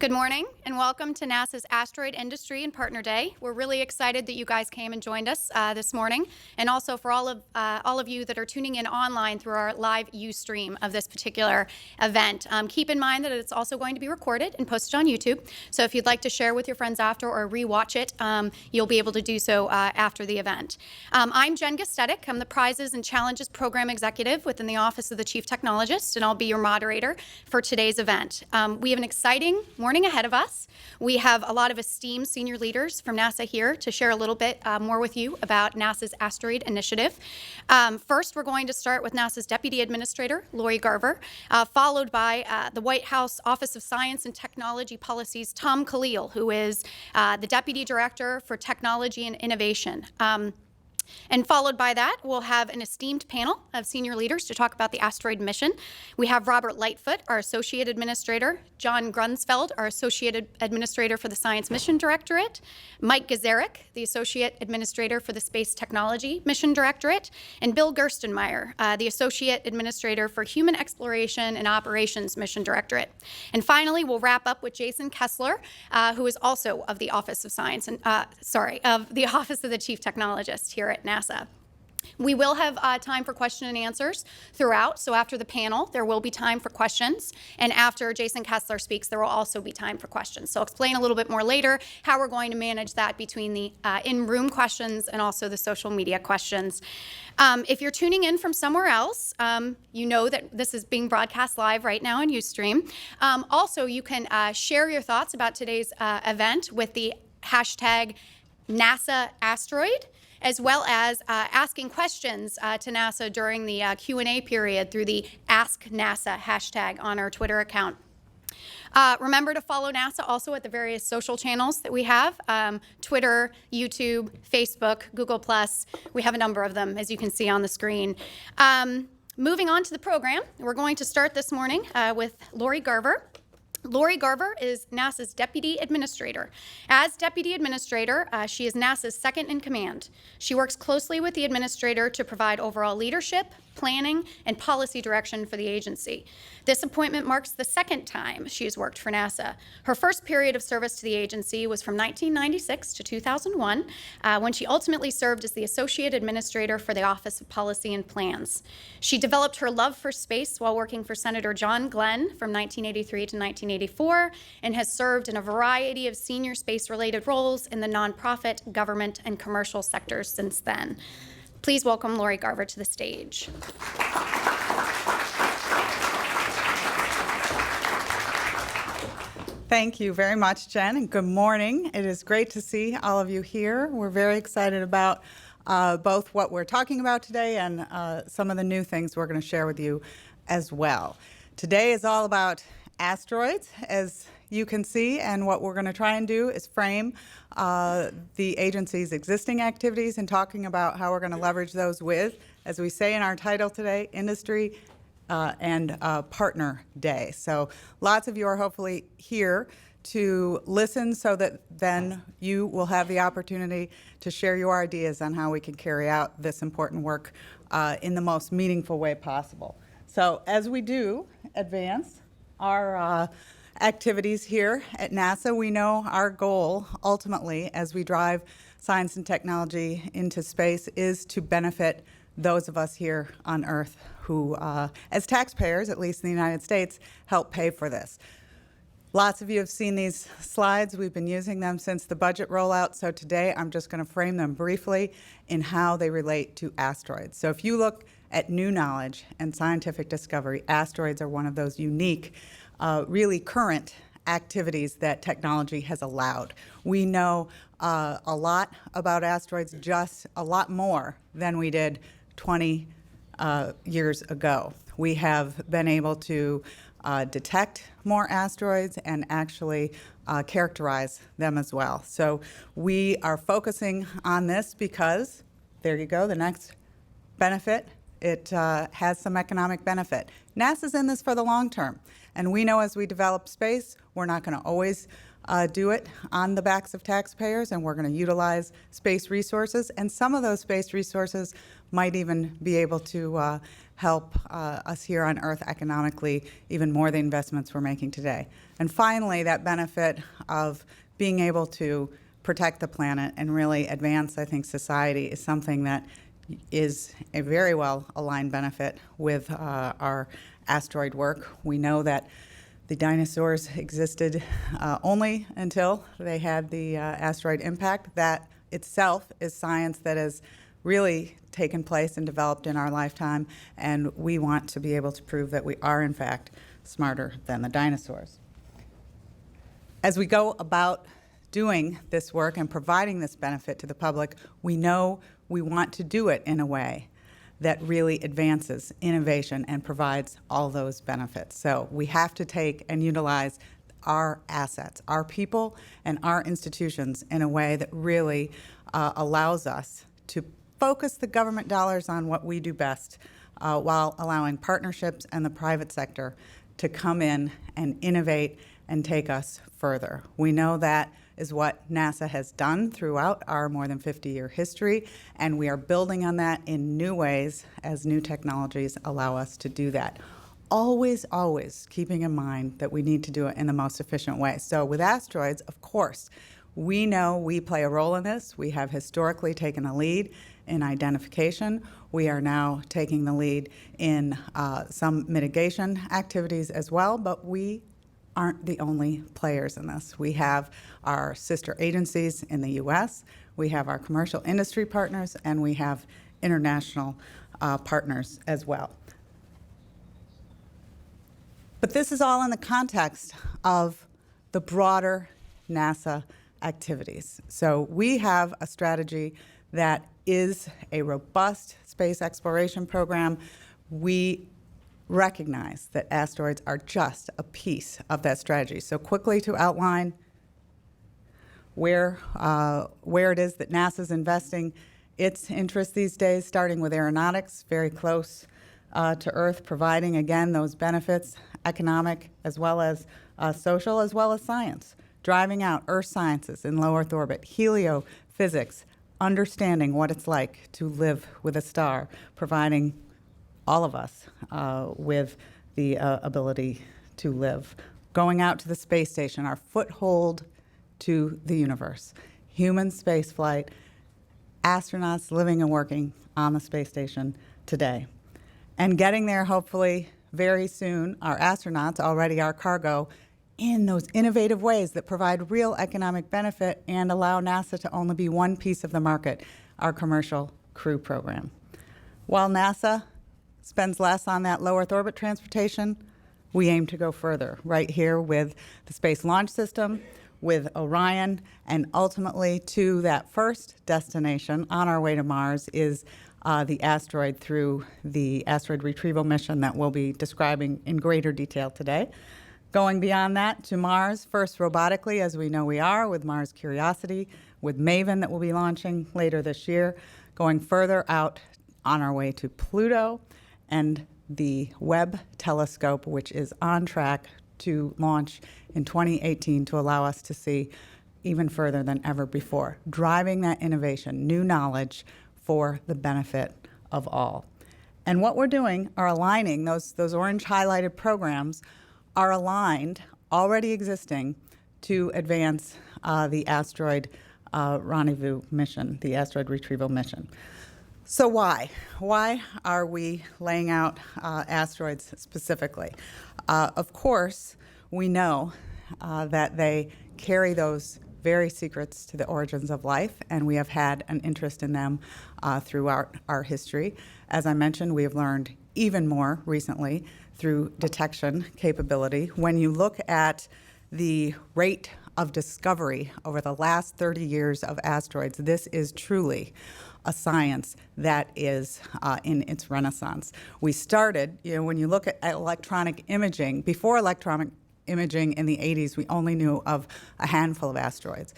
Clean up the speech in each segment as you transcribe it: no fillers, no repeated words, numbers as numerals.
Good morning and welcome to NASA's Asteroid Industry and Partner Day. We're really excited that you guys came and joined us this morning, and also for all of you that are tuning in online through our live Ustream of this particular event. Keep in mind that it's also going to be recorded and posted on YouTube, so if you'd like to share with your friends after or rewatch it, you'll be able to do so after the event. I'm Jen Gustetic. I'm the Prizes and Challenges Program Executive within the Office of the Chief Technologist, and I'll be your moderator for today's event. We have an exciting morning ahead of us. We have a lot of esteemed senior leaders from NASA here to share a little bit more with you about NASA's Asteroid Initiative. First, we're going to start with NASA's Deputy Administrator, Lori Garver, followed by the White House Office of Science and Technology Policy's Tom Khalil, who is the Deputy Director for Technology and Innovation. And followed by that, we'll have an esteemed panel of senior leaders to talk about the asteroid mission. We have Robert Lightfoot, our Associate Administrator, John Grunsfeld, our Associate Administrator for the Science Mission Directorate, Mike Gazarek, the Associate Administrator for the Space Technology Mission Directorate, and Bill Gerstenmaier, the Associate Administrator for Human Exploration and Operations Mission Directorate. And finally, we'll wrap up with Jason Kessler, who is also of the Office of Science and, of the Office of the Chief Technologist here at NASA. We will have time for question and answers throughout, so after the panel, there will be time for questions, and after Jason Kessler speaks, there will also be time for questions. So I'll explain a little bit more later how we're going to manage that between the in-room questions and also the social media questions. If you're tuning in from somewhere else, you know that this is being broadcast live right now on Ustream. Also, you can share your thoughts about today's event with the hashtag NASA Asteroid, as well as asking questions to NASA during the Q&A period through the Ask NASA hashtag on our Twitter account. Remember to follow NASA also at the various social channels that we have, Twitter, YouTube, Facebook, Google+. We have a number of them, as you can see on the screen. Moving on to the program, we're going to start this morning with Lori Garver. Lori Garver is NASA's Deputy Administrator. As Deputy Administrator, she is NASA's second in command. She works closely with the Administrator to provide overall leadership, planning, and policy direction for the agency. This appointment marks the second time she has worked for NASA. Her first period of service to the agency was from 1996 to 2001, when she ultimately served as the Associate Administrator for the Office of Policy and Plans. She developed her love for space while working for Senator John Glenn from 1983 to 1984, and has served in a variety of senior space-related roles in the nonprofit, government, and commercial sectors since then. Please welcome Lori Garver to the stage. Thank you very much, Jen, and good morning. It is great to see all of you here. We're very excited about both what we're talking about today and some of the new things we're going to share with you as well. Today is all about asteroids, as you can see, and what we're going to try and do is frame the agency's existing activities and talking about how we're going to leverage those with, as we say in our title today, Industry and Partner Day. So lots of you are hopefully here to listen so that then you will have the opportunity to share your ideas on how we can carry out this important work in the most meaningful way possible. So as we do advance our activities here at NASA, we know our goal ultimately as we drive science and technology into space is to benefit those of us here on Earth who, as taxpayers, at least in the United States, help pay for this. Lots of you have seen these slides. We've been using them since the budget rollout, so today I'm just going to frame them briefly in how they relate to asteroids. So if you look at new knowledge and scientific discovery, asteroids are one of those unique, really current activities that technology has allowed. We know a lot about asteroids, just a lot more than we did 20 years ago. We have been able to detect more asteroids and actually characterize them as well. So we are focusing on this because, there you go, the next benefit, it has some economic benefit. NASA's in this for the long term, and we know as we develop space, we're not going to always do it on the backs of taxpayers, and we're going to utilize space resources. And some of those space resources might even be able to help us here on Earth economically, even more the investments we're making today. And finally, that benefit of being able to protect the planet and really advance, I think, society is something that is a very well aligned benefit with our asteroid work. We know that the dinosaurs existed only until they had the asteroid impact. That itself is science that has really taken place and developed in our lifetime, and we want to be able to prove that we are, in fact, smarter than the dinosaurs. As we go about doing this work and providing this benefit to the public, we know we want to do it in a way that really advances innovation and provides all those benefits. So we have to take and utilize our assets, our people, and our institutions in a way that really allows us to focus the government dollars on what we do best, while allowing partnerships and the private sector to come in and innovate and take us further. We know that is what NASA has done throughout our more than 50-year history, and we are building on that in new ways as new technologies allow us to do that. Always, always keeping in mind that we need to do it in the most efficient way. So with asteroids, of course, we know we play a role in this. We have historically taken a lead in identification. We are now taking the lead in some mitigation activities as well, but we aren't the only players in this. We have our sister agencies in the U.S., we have our commercial industry partners, and we have international partners as well. But this is all in the context of the broader NASA activities. So we have a strategy that is a robust space exploration program. We recognize that asteroids are just a piece of that strategy. So quickly to outline where it is that NASA's investing its interest these days, starting with aeronautics, very close to Earth, providing, again, those benefits, economic as well as social, as well as science, driving out Earth sciences in low Earth orbit, heliophysics, understanding what it's like to live with a star, providing all of us with the ability to live. Going out to the space station, our foothold to the universe. Human spaceflight, astronauts living and working on the space station today. And getting there, hopefully, very soon, our astronauts, already our cargo, in those innovative ways that provide real economic benefit and allow NASA to only be one piece of the market, our commercial crew program. While NASA spends less on that low Earth orbit transportation, we aim to go further, right here with the Space Launch System, with Orion, and ultimately to that first destination on our way to Mars is the asteroid through the asteroid retrieval mission that we'll be describing in greater detail today. Going beyond that to Mars, first robotically, as we know we are, with Mars Curiosity, with MAVEN that we'll be launching later this year, going further out on our way to Pluto, and the Webb telescope, which is on track to launch in 2018 to allow us to see even further than ever before, driving that innovation, new knowledge for the benefit of all. And what we're doing are aligning those orange highlighted programs are aligned, already existing, to advance the asteroid rendezvous mission, the asteroid retrieval mission. So why? Why are we laying out asteroids specifically? Of course, we know that they carry those very secrets to the origins of life, and we have had an interest in them throughout our history. As I mentioned, we have learned even more recently through detection capability. When you look at the rate of discovery over the last 30 years of asteroids, this is truly a science that is in its renaissance. We started, when you look at electronic imaging, before electronic imaging in the 80s, we only knew of a handful of asteroids.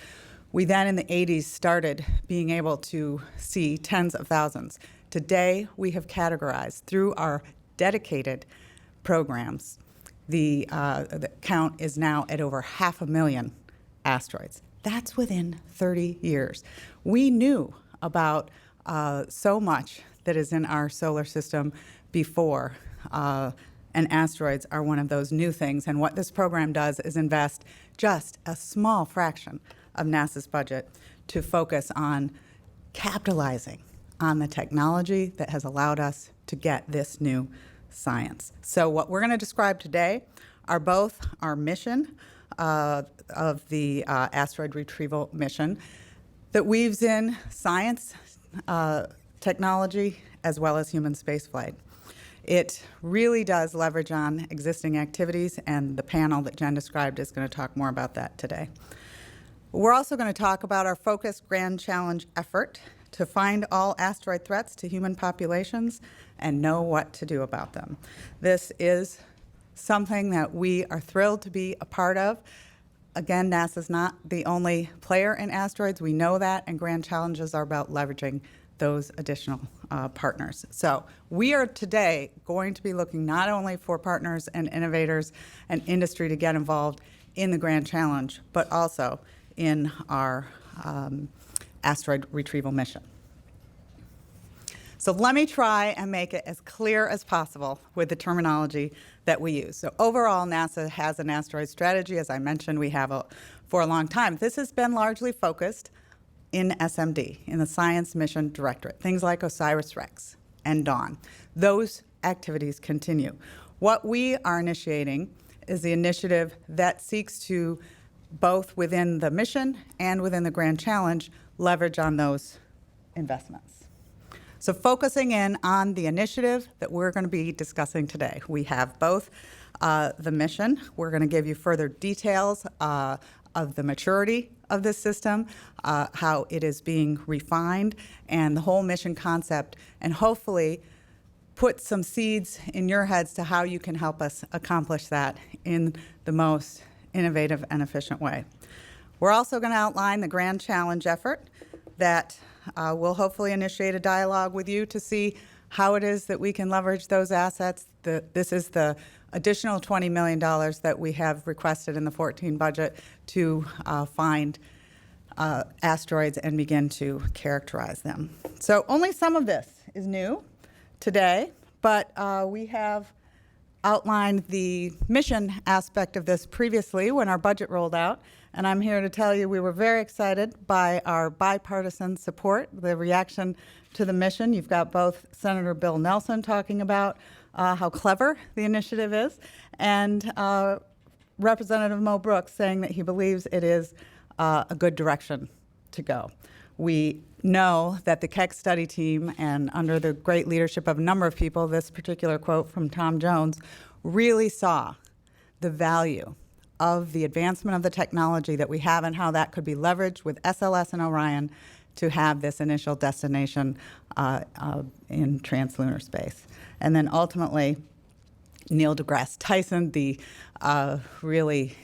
We then in the 80s started being able to see tens of thousands. Today, we have categorized through our dedicated programs. The count is now at over 500,000 asteroids. That's within 30 years. We knew about so much that is in our solar system before, and asteroids are one of those new things. And what this program does is invest just a small fraction of NASA's budget to focus on capitalizing on the technology that has allowed us to get this new science. So what we're going to describe today are both our mission of the asteroid retrieval mission that weaves in science, technology, as well as human spaceflight. It really does leverage on existing activities, and the panel that Jen described is going to talk more about that today. We're also going to talk about our focused Grand Challenge effort to find all asteroid threats to human populations and know what to do about them. This is something that we are thrilled to be a part of. Again, NASA's not the only player in asteroids. We know that, and Grand Challenges are about leveraging those additional partners. So we are today going to be looking not only for partners and innovators and industry to get involved in the Grand Challenge, but also in our asteroid retrieval mission. So let me try and make it as clear as possible with the terminology that we use. So overall, NASA has an asteroid strategy. As I mentioned, we have for a long time. This has been largely focused in SMD, in the Science Mission Directorate, things like OSIRIS-REx and Dawn. Those activities continue. What we are initiating is the initiative that seeks to, both within the mission and within the Grand Challenge, leverage on those investments. So focusing in on the initiative that we're going to be discussing today, we have both the mission. We're going to give you further details of the maturity of this system, how it is being refined, and the whole mission concept, and hopefully put some seeds in your heads to how you can help us accomplish that in the most innovative and efficient way. We're also going to outline the Grand Challenge effort that will hopefully initiate a dialogue with you to see how it is that we can leverage those assets. This is the additional $20 million that we have requested in the 14 budget to find asteroids and begin to characterize them. So only some of this is new today, but we have outlined the mission aspect of this previously when our budget rolled out, and I'm here to tell you we were very excited by our bipartisan support, the reaction to the mission. You've got both Senator Bill Nelson talking about how clever the initiative is, and Representative Mo Brooks saying that he believes it is a good direction to go. We know that the Keck study team, and under the great leadership of a number of people, this particular quote from Tom Jones, really saw the value of the advancement of the technology that we have and how that could be leveraged with SLS and Orion to have this initial destination in translunar space. And then ultimately, Neil deGrasse Tyson, the really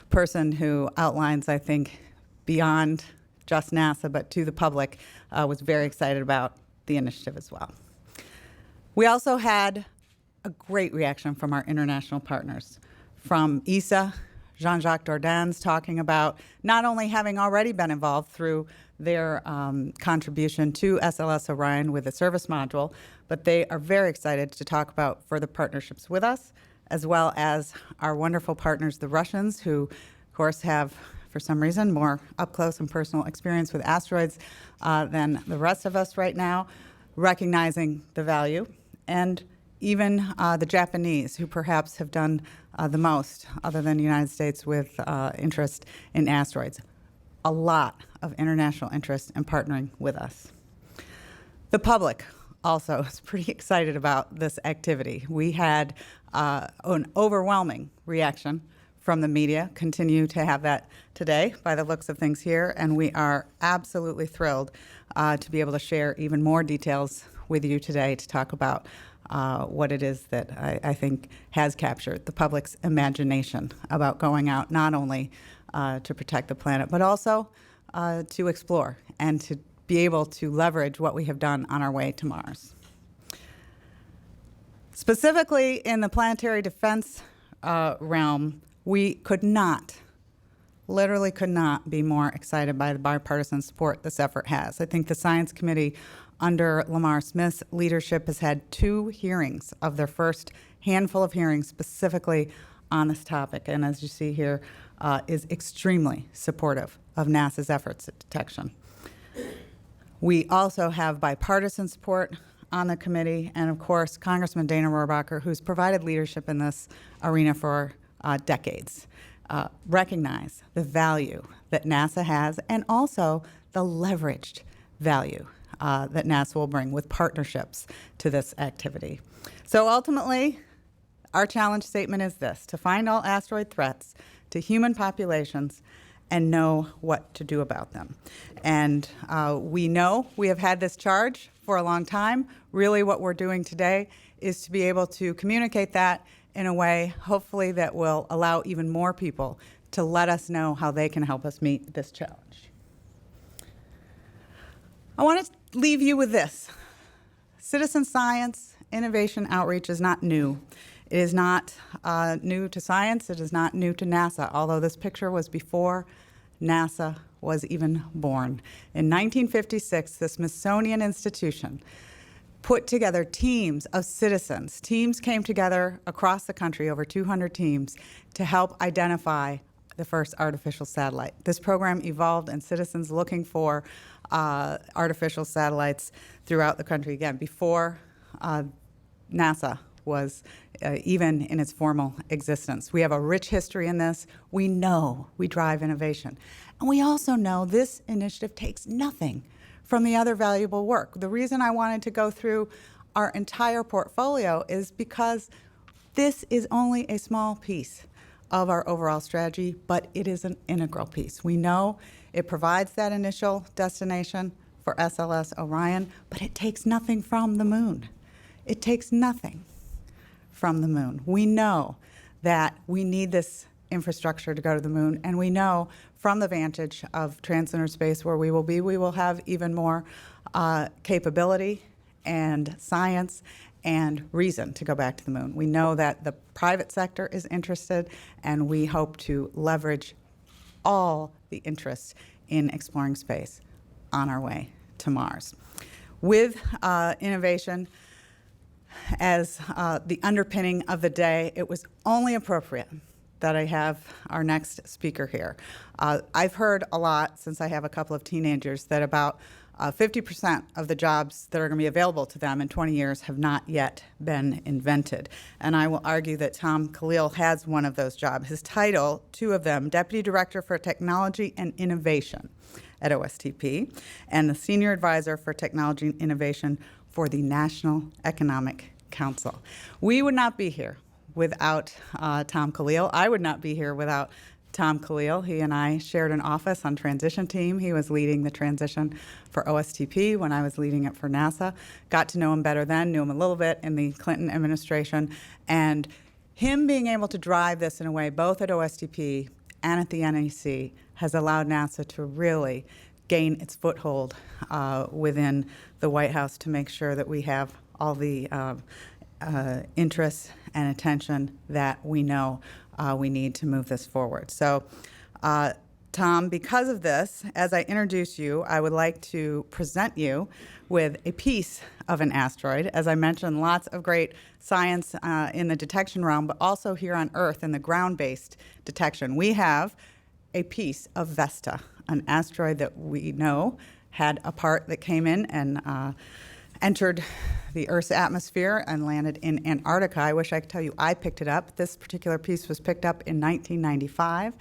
person who outlines, I think, beyond just NASA, but to the public, was very excited about the initiative as well. We also had a great reaction from our international partners. From ESA, Jean-Jacques Dordain's talking about not only having already been involved through their contribution to SLS Orion with the service module, but they are very excited to talk about further partnerships with us, as well as our wonderful partners, the Russians, who, of course, have, for some reason, more up-close and personal experience with asteroids than the rest of us right now, recognizing the value, and even the Japanese, who perhaps have done the most, other than the United States, with interest in asteroids. A lot of international interest in partnering with us. The public also is pretty excited about this activity. We had an overwhelming reaction from the media, continue to have that today by the looks of things here, and we are absolutely thrilled to be able to share even more details with you today to talk about what it is that I think has captured the public's imagination about going out not only to protect the planet, but also to explore and to be able to leverage what we have done on our way to Mars. Specifically in the planetary defense realm, we could not literally could not be more excited by the bipartisan support this effort has. I think the Science Committee under Lamar Smith's leadership has had 2 hearings of their first handful of hearings specifically on this topic, and as you see here, is extremely supportive of NASA's efforts at detection. We also have bipartisan support on the committee, and of course, Congressman Dana Rohrabacher, who's provided leadership in this arena for decades, recognize the value that NASA has and also the leveraged value that NASA will bring with partnerships to this activity. So ultimately, our challenge statement is this: to find all asteroid threats to human populations and know what to do about them. And we know we have had this charge for a long time. Really what we're doing today is to be able to communicate that in a way, hopefully, that will allow even more people to let us know how they can help us meet this challenge. I want to leave you with this. Citizen science innovation outreach is not new. It is not new to science. It is not new to NASA, although this picture was before NASA was even born. In 1956, the Smithsonian Institution put together teams of citizens. Teams came together across the country, over 200 teams, to help identify the first artificial satellite. This program evolved, and citizens looking for artificial satellites throughout the country, again, before NASA was even in its formal existence. We have a rich history in this. We know we drive innovation. And we also know this initiative takes nothing from the other valuable work. The reason I wanted to go through our entire portfolio is because this is only a small piece of our overall strategy, but it is an integral piece. We know it provides that initial destination for SLS Orion, but it takes nothing from the moon. It takes nothing from the moon. We know that we need this infrastructure to go to the moon, and we know from the vantage of Translator Space where we will have even more capability and science and reason to go back to the moon. We know that the private sector is interested, and we hope to leverage all the interests in exploring space on our way to Mars. With innovation as the underpinning of the day, it was only appropriate that I have our next speaker here. I've heard a lot, since I have a couple of teenagers, that about 50% of the jobs that are going to be available to them in 20 years have not yet been invented. And I will argue that Tom Khalil has one of those jobs. His title, 2 of them, Deputy Director for Technology and Innovation at OSTP, and the Senior Advisor for Technology and Innovation for the National Economic Council. We would not be here without Tom Khalil. I would not be here without Tom Khalil. He and I shared an office on transition team. He was leading the transition for OSTP when I was leading it for NASA. Got to know him better then, knew him a little bit in the Clinton administration. And him being able to drive this in a way, both at OSTP and at the NEC, has allowed NASA to really gain its foothold within the White House to make sure that we have all the interests and attention that we know we need to move this forward. So, Tom, because of this, as I introduce you, I would like to present you with a piece of an asteroid. As I mentioned, lots of great science in the detection realm, but also here on Earth in the ground-based detection. We have a piece of Vesta, an asteroid that we know had a part that came in and entered the Earth's atmosphere and landed in Antarctica. I wish I could tell you I picked it up. This particular piece was picked up in 1995.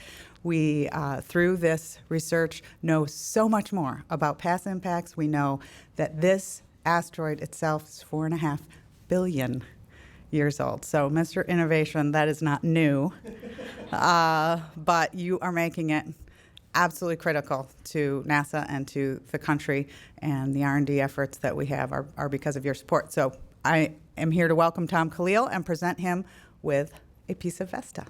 We, through this research, know so much more about past impacts. We know that this asteroid itself is 4.5 billion years old. So, Mr. Innovation, that is not new, but you are making it absolutely critical to NASA and to the country, and the R&D efforts that we have are because of your support. So I am here to welcome Tom Khalil and present him with a piece of Vesta.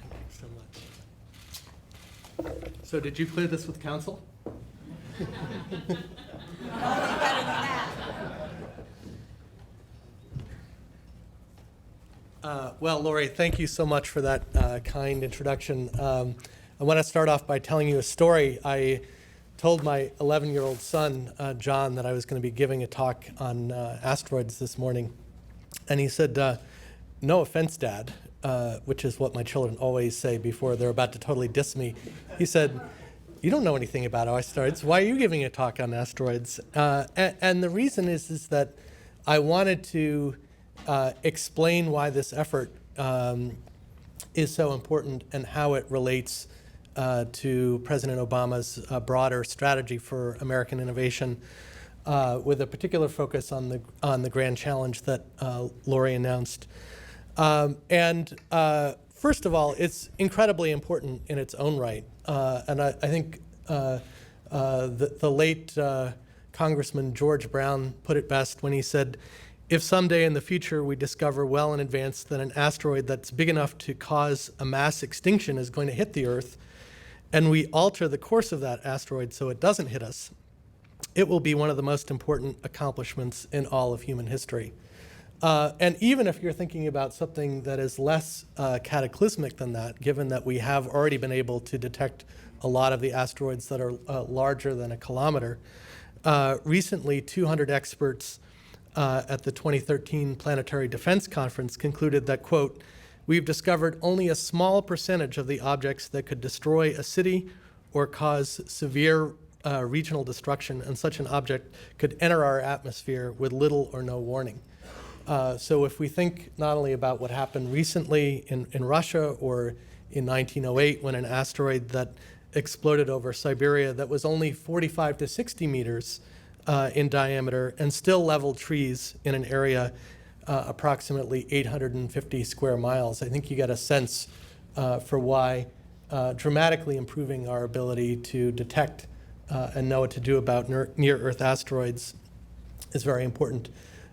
Thank you so much. So did you clear this with council? Better than that. Well, Lori, thank you so much for that kind introduction. I want to start off by telling you a story. I told my 11-year-old son, John, that I was going to be giving a talk on asteroids this morning. And he said, no offense, Dad, which is what my children always say before they're about to totally diss me. He said, you don't know anything about asteroids. Why are you giving a talk on asteroids? And the reason is that I wanted to explain why this effort is so important and how it relates to President Obama's broader strategy for American innovation, with a particular focus on the grand challenge that Lori announced. First of all, it's incredibly important in its own right, and I think the late Congressman George Brown put it best when he said, if someday in the future we discover well in advance that an asteroid that's big enough to cause a mass extinction is going to hit the Earth, and we alter the course of that asteroid so it doesn't hit us, it will be one of the most important accomplishments in all of human history. And even if you're thinking about something that is less cataclysmic than that, given that we have already been able to detect a lot of the asteroids that are larger than a kilometer, recently 200 experts at the 2013 Planetary Defense Conference concluded that, quote, we've discovered only a small percentage of the objects that could destroy a city or cause severe regional destruction, and such an object could enter our atmosphere with little or no warning. So if we think not only about what happened recently in Russia or in 1908 when an asteroid that exploded over Siberia that was only 45 to 60 meters in diameter and still leveled trees in an area approximately 850 square miles, I think you get a sense for why dramatically improving our ability to detect and know what to do about near-Earth asteroids is very important.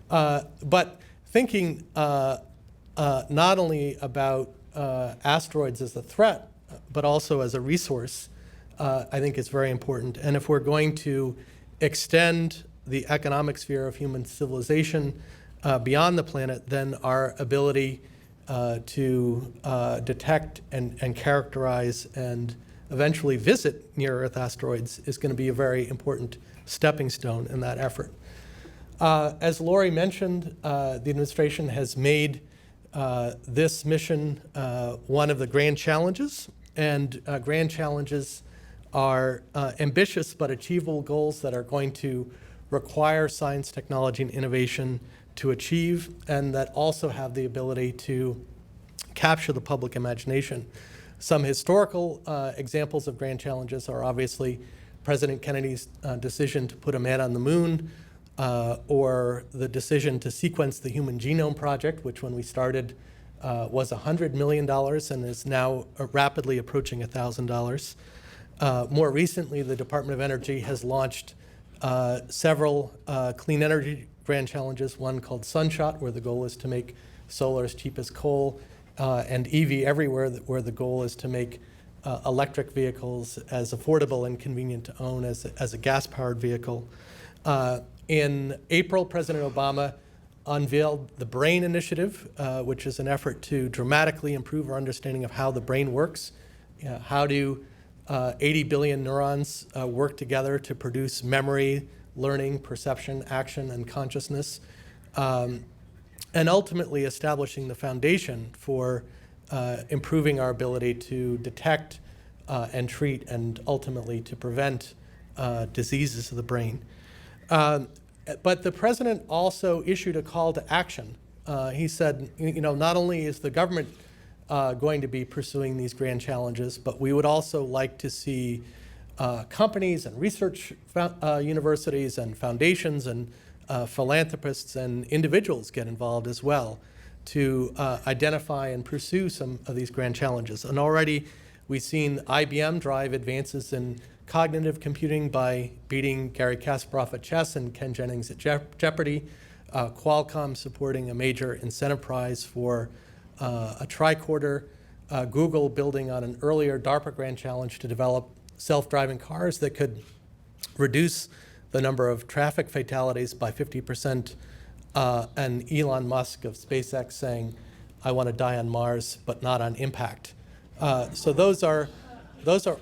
But thinking not only about asteroids as a threat, but also as a resource, I think is very important. And if we're going to extend the economic sphere of human civilization beyond the planet, then our ability to detect and characterize and eventually visit near-Earth asteroids is going to be a very important stepping stone in that effort. As Lori mentioned, the administration has made this mission one of the grand challenges, and grand challenges are ambitious but achievable goals that are going to require science, technology, and innovation to achieve, and that also have the ability to capture the public imagination. Some historical examples of grand challenges are obviously President Kennedy's decision to put a man on the moon, or the decision to sequence the Human Genome Project, which when we started was $100 million and is now rapidly approaching $1,000. More recently, the Department of Energy has launched several clean energy grand challenges, one called Sunshot, where the goal is to make solar as cheap as coal, and EV Everywhere, where the goal is to make electric vehicles as affordable and convenient to own as a gas-powered vehicle. In April, President Obama unveiled the BRAIN Initiative, which is an effort to dramatically improve our understanding of how the brain works. How do 80 billion neurons work together to produce memory, learning, perception, action, and consciousness, and ultimately establishing the foundation for improving our ability to detect and treat and ultimately to prevent diseases of the brain. But the president also issued a call to action. He said, not only is the government going to be pursuing these grand challenges, but we would also like to see companies and research universities and foundations and philanthropists and individuals get involved as well to identify and pursue some of these grand challenges. And already we've seen IBM drive advances in cognitive computing by beating Garry Kasparov at chess and Ken Jennings at Jeopardy, Qualcomm supporting a major incentive prize for a tricorder, Google building on an earlier DARPA grand challenge to develop self-driving cars that could reduce the number of traffic fatalities by 50%, and Elon Musk of SpaceX saying, I want to die on Mars, but not on impact. So those are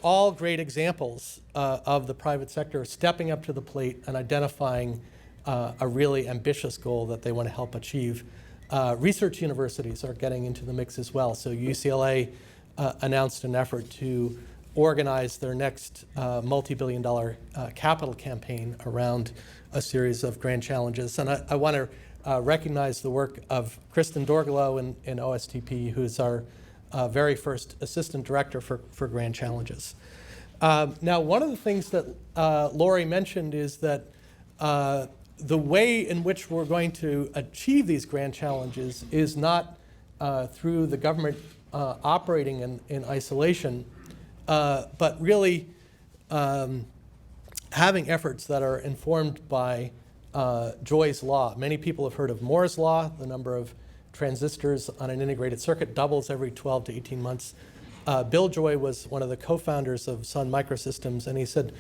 all great examples of the private sector stepping up to the plate and identifying a really ambitious goal that they want to help achieve. Research universities are getting into the mix as well. So UCLA announced an effort to organize their next multi-billion-dollar capital campaign around a series of grand challenges. And I want to recognize the work of Kristen Dorgalow in OSTP, who's our very first assistant director for grand challenges. Now, one of the things that Lori mentioned is that the way in which we're going to achieve these grand challenges is not through the government operating in isolation, but really having efforts that are informed by Joy's law. Many people have heard of Moore's law. The number of transistors on an integrated circuit doubles every 12 to 18 months. Bill Joy was one of the co-founders of Sun Microsystems, and he said,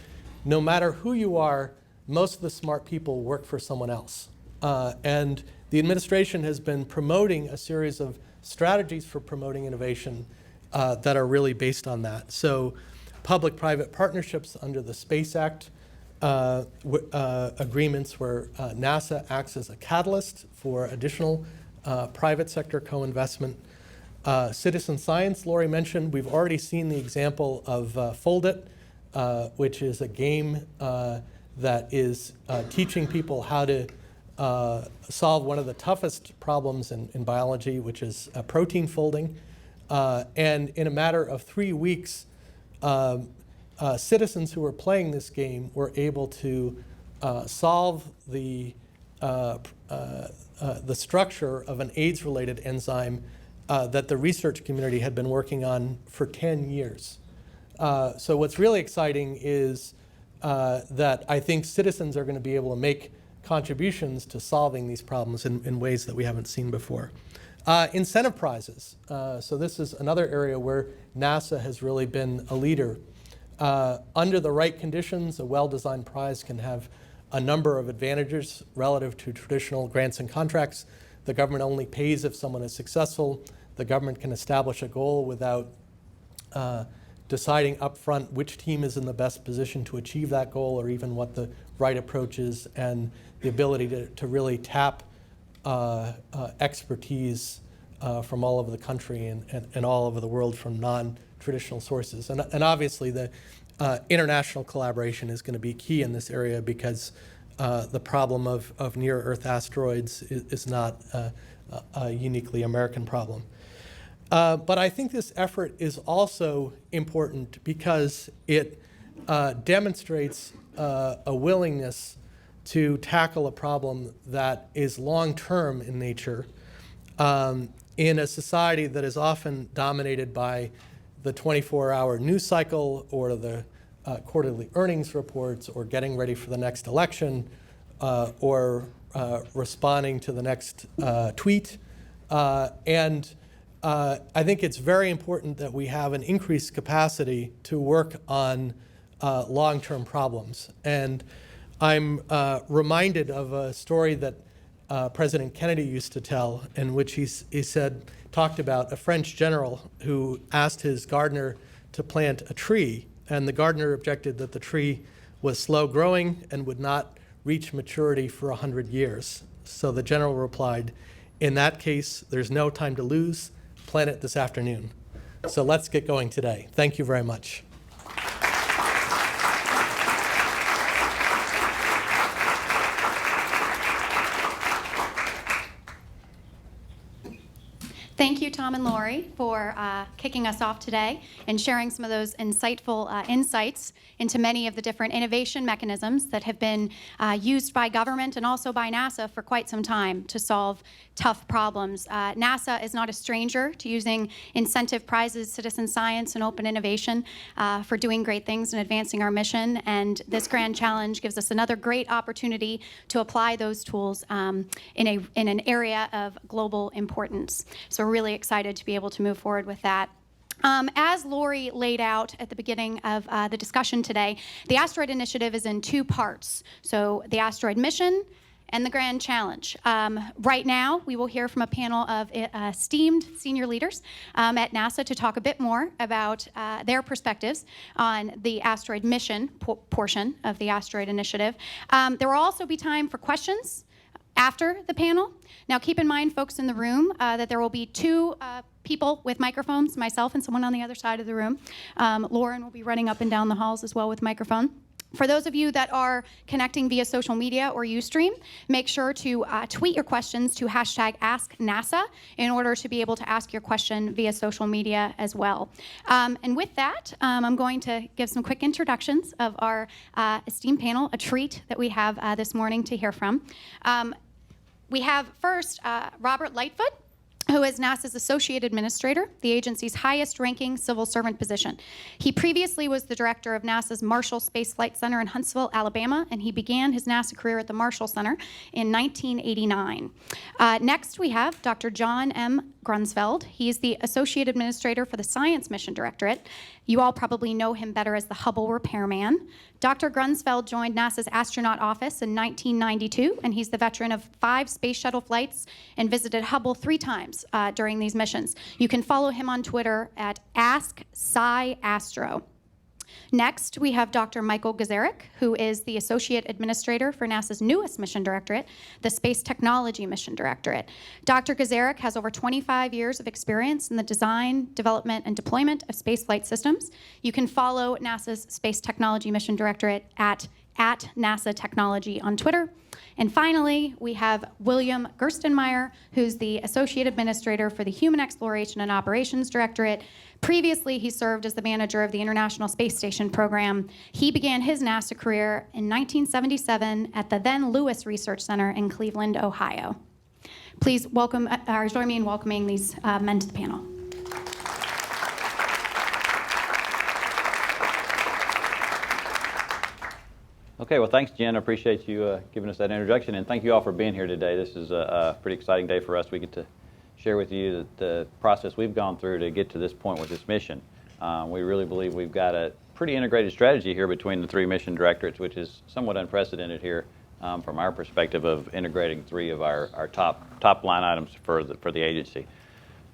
no matter who you are, most of the smart people work for someone else. And the administration has been promoting a series of strategies for promoting innovation that are really based on that. So public-private partnerships under the Space Act, agreements where NASA acts as a catalyst for additional private sector co-investment. Citizen science, Lori mentioned, we've already seen the example of Fold It, which is a game that is teaching people how to solve one of the toughest problems in biology, which is protein folding. And in a matter of 3 weeks, citizens who were playing this game were able to solve the structure of an AIDS-related enzyme that the research community had been working on for 10 years. So what's really exciting is that I think citizens are going to be able to make contributions to solving these problems in ways that we haven't seen before. Incentive prizes. So this is another area where NASA has really been a leader. Under the right conditions, a well-designed prize can have a number of advantages relative to traditional grants and contracts. The government only pays if someone is successful. The government can establish a goal without deciding upfront which team is in the best position to achieve that goal, or even what the right approach is, and the ability to really tap expertise from all over the country and all over the world from non-traditional sources. And obviously the international collaboration is going to be key in this area, because the problem of near-Earth asteroids is not a uniquely American problem. But I think this effort is also important because it demonstrates a willingness to tackle a problem that is long-term in nature in a society that is often dominated by the 24-hour news cycle, or the quarterly earnings reports, or getting ready for the next election, or responding to the next tweet. And I think it's very important that we have an increased capacity to work on long-term problems. And I'm reminded of a story that President Kennedy used to tell, in which he talked about a French general who asked his gardener to plant a tree, and the gardener objected that the tree was slow growing and would not reach maturity for 100 years. So the general replied, in that case, there's no time to lose. Plant it this afternoon. So let's get going today. Thank you very much. Thank you, Tom and Lori, for kicking us off today and sharing some of those insightful insights into many of the different innovation mechanisms that have been used by government and also by NASA for quite some time to solve tough problems. NASA is not a stranger to using incentive prizes, citizen science, and open innovation for doing great things and advancing our mission. And this grand challenge gives us another great opportunity to apply those tools in an area of global importance. So we're really excited to be able to move forward with that. As Lori laid out at the beginning of the discussion today, the Asteroid Initiative is in two parts. So the Asteroid mission and the Grand Challenge. Right now, we will hear from a panel of esteemed senior leaders at NASA to talk a bit more about their perspectives on the asteroid mission portion of the Asteroid Initiative. There will also be time for questions after the panel. Now, keep in mind, folks in the room, that there will be two people with microphones, myself and someone on the other side of the room. Lauren will be running up and down the halls as well with a microphone. For those of you that are connecting via social media or Ustream, make sure to tweet your questions to #AskNASA in order to be able to ask your question via social media as well. And with that, I'm going to give some quick introductions of our esteemed panel, a treat that we have this morning to hear from. We have first Robert Lightfoot, who is NASA's Associate Administrator, the agency's highest-ranking civil servant position. He previously was the director of NASA's Marshall Space Flight Center in Huntsville, Alabama, and he began his NASA career at the Marshall Center in 1989. Next, we have Dr. John M. Grunsfeld. He's the Associate Administrator for the Science Mission Directorate. You all probably know him better as the Hubble repairman. Dr. Grunsfeld joined NASA's astronaut office in 1992, and he's the veteran of 5 space shuttle flights and visited Hubble 3 times during these missions. You can follow him on Twitter at AskSciAstro. Next, we have Dr. Michael Gazarek, who is the Associate Administrator for NASA's newest mission directorate, the Space Technology Mission Directorate. Dr. Gazarek has over 25 years of experience in the design, development, and deployment of spaceflight systems. You can follow NASA's Space Technology Mission Directorate at NASA Technology on Twitter. And finally, we have William Gerstenmaier, who's the Associate Administrator for the Human Exploration and Operations Directorate. Previously, he served as the manager of the International Space Station program. He began his NASA career in 1977 at the then Lewis Research Center in Cleveland, Ohio. Please welcome, join me in welcoming these men to the panel. Okay, well, thanks, Jen. I appreciate you giving us that introduction, and thank you all for being here today. This is a pretty exciting day for us. We get to share with you the process we've gone through to get to this point with this mission. We really believe we've got a pretty integrated strategy here between the 3 mission directorates, which is somewhat unprecedented here from our perspective of integrating 3 of our top line items for the agency.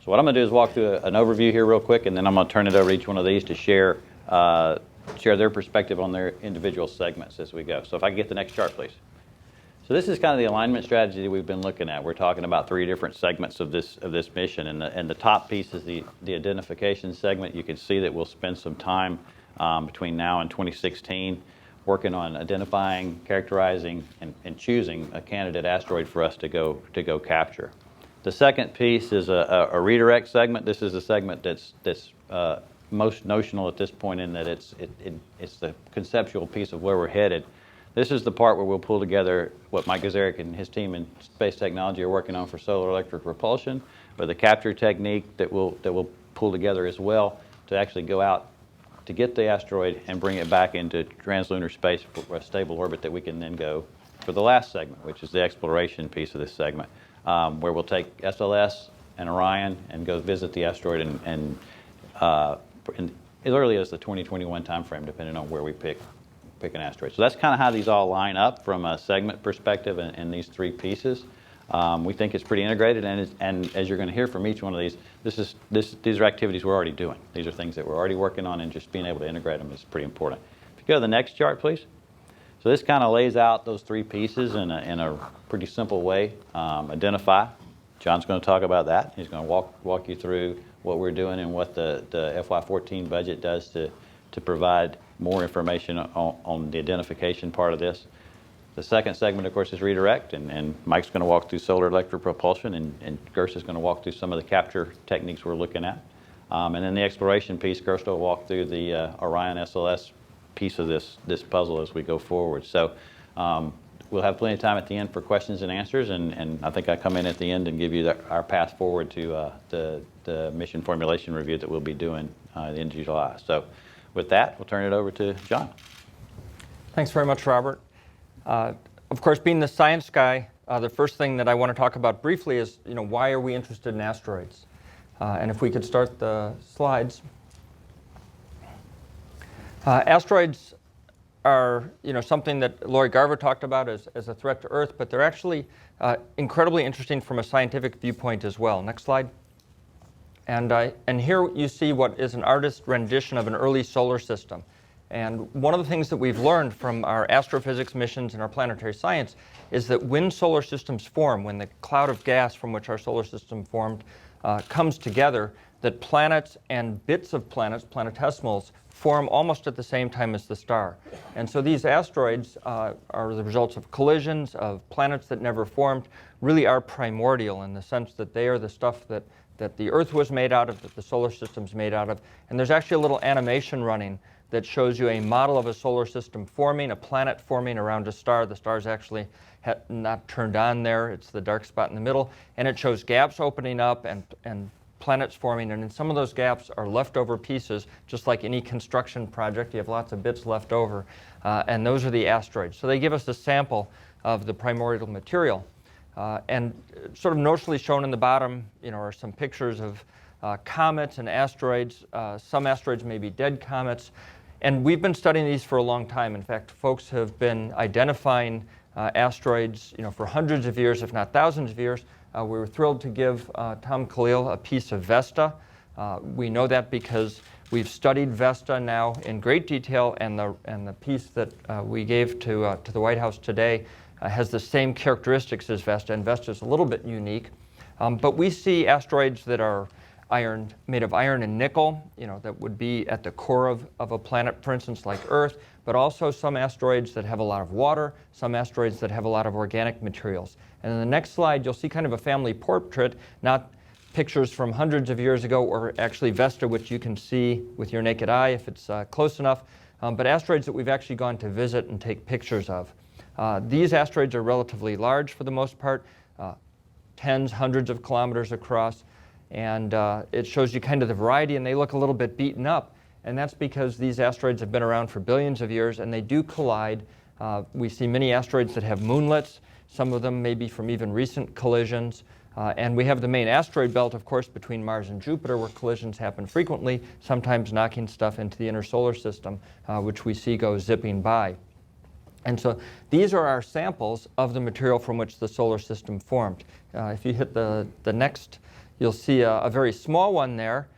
So what I'm going to do is walk through an overview here real quick, and then I'm going to turn it over to each one of these to share their perspective on their individual segments as we go. So if I can get the next chart, please. So this is kind of the alignment strategy that we've been looking at. We're talking about 3 different segments of this mission, and the top piece is the identification segment. You can see that we'll spend some time between now and 2016 working on identifying, characterizing, and choosing a candidate asteroid for us to go capture. The second piece is a redirect segment. This is a segment that's most notional at this point in that it's the conceptual piece of where we're headed. This is the part where we'll pull together what Mike Gazarek and his team in space technology are working on for solar electric propulsion, but the capture technique that we'll pull together as well to actually go out to get the asteroid and bring it back into translunar space for a stable orbit that we can then go for the last segment, which is the exploration piece of this segment, where we'll take SLS and Orion and go visit the asteroid and as early as the 2021 timeframe, depending on where we pick an asteroid. So that's kind of how these all line up from a segment perspective in these 3 pieces. We think it's pretty integrated, and as you're going to hear from each one of these, these are activities we're already doing. These are things that we're already working on, and just being able to integrate them is pretty important. If you go to the next chart, please. So this kind of lays out those 3 pieces in a pretty simple way. Identify. John's going to talk about that. He's going to walk you through what we're doing and what the FY14 budget does to provide more information on the identification part of this. The second segment, of course, is redirect, and Mike's going to walk through solar electric propulsion, and Gerst is going to walk through some of the capture techniques we're looking at. And then the exploration piece, Gerst will walk through the Orion SLS piece of this puzzle as we go forward. So we'll have plenty of time at the end for questions and answers, and I think I come in at the end and give you our path forward to the mission formulation review that we'll be doing in July. So with that, we'll turn it over to John. Thanks very much, Robert. Of course, being the science guy, the first thing that I want to talk about briefly is, why are we interested in asteroids? And if we could start the slides. Asteroids are something that Lori Garver talked about as a threat to Earth, but they're actually incredibly interesting from a scientific viewpoint as well. Next slide. And here you see what is an artist's rendition of an early solar system. And one of the things that we've learned from our astrophysics missions and our planetary science is that when solar systems form, when the cloud of gas from which our solar system formed comes together, that planets and bits of planets, planetesimals, form almost at the same time as the star. And so these asteroids are the results of collisions of planets that never formed, really are primordial in the sense that they are the stuff that the Earth was made out of, that the solar system's made out of. And there's actually a little animation running that shows you a model of a solar system forming, a planet forming around a star. The star's actually not turned on there. It's the dark spot in the middle. And it shows gaps opening up and planets forming. And in some of those gaps are leftover pieces, just like any construction project. You have lots of bits left over. And those are the asteroids. So they give us a sample of the primordial material. And sort of notionally shown in the bottom, are some pictures of comets and asteroids. Some asteroids may be dead comets. And we've been studying these for a long time. In fact, folks have been identifying asteroids, for hundreds of years, if not thousands of years. We were thrilled to give Tom Khalil a piece of Vesta. We know that because we've studied Vesta now in great detail, and the piece that we gave to the White House today has the same characteristics as Vesta, and Vesta is a little bit unique. But we see asteroids that are made of iron and nickel, that would be at the core of a planet, for instance, like Earth, but also some asteroids that have a lot of water, some asteroids that have a lot of organic materials. And in the next slide, you'll see kind of a family portrait, not pictures from hundreds of years ago, or actually Vesta, which you can see with your naked eye if it's close enough, but asteroids that we've actually gone to visit and take pictures of. These asteroids are relatively large for the most part, tens, hundreds of kilometers across. And it shows you kind of the variety, and they look a little bit beaten up. And that's because these asteroids have been around for billions of years, and they do collide. We see many asteroids that have moonlets. Some of them may be from even recent collisions. And we have the main asteroid belt, of course, between Mars and Jupiter, where collisions happen frequently, sometimes knocking stuff into the inner solar system, which we see go zipping by. And so these are our samples of the material from which the solar system formed. If you hit the next, you'll see a very small one there,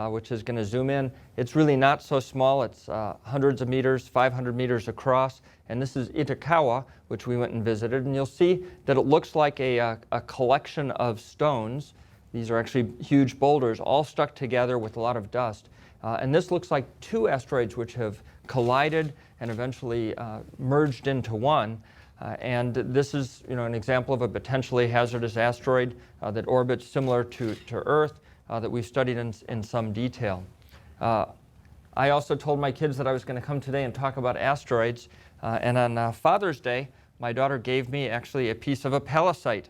which is going to zoom in. It's really not so small. It's hundreds of meters, 500 meters across. And this is Itokawa, which we went and visited. And you'll see that it looks like a collection of stones. These are actually huge boulders, all stuck together with a lot of dust. And this looks like two asteroids which have collided and eventually merged into one. And this is an example of a potentially hazardous asteroid that orbits similar to Earth that we've studied in some detail. I also told my kids that I was going to come today and talk about asteroids. And on Father's Day, my daughter gave me actually a piece of a Palisite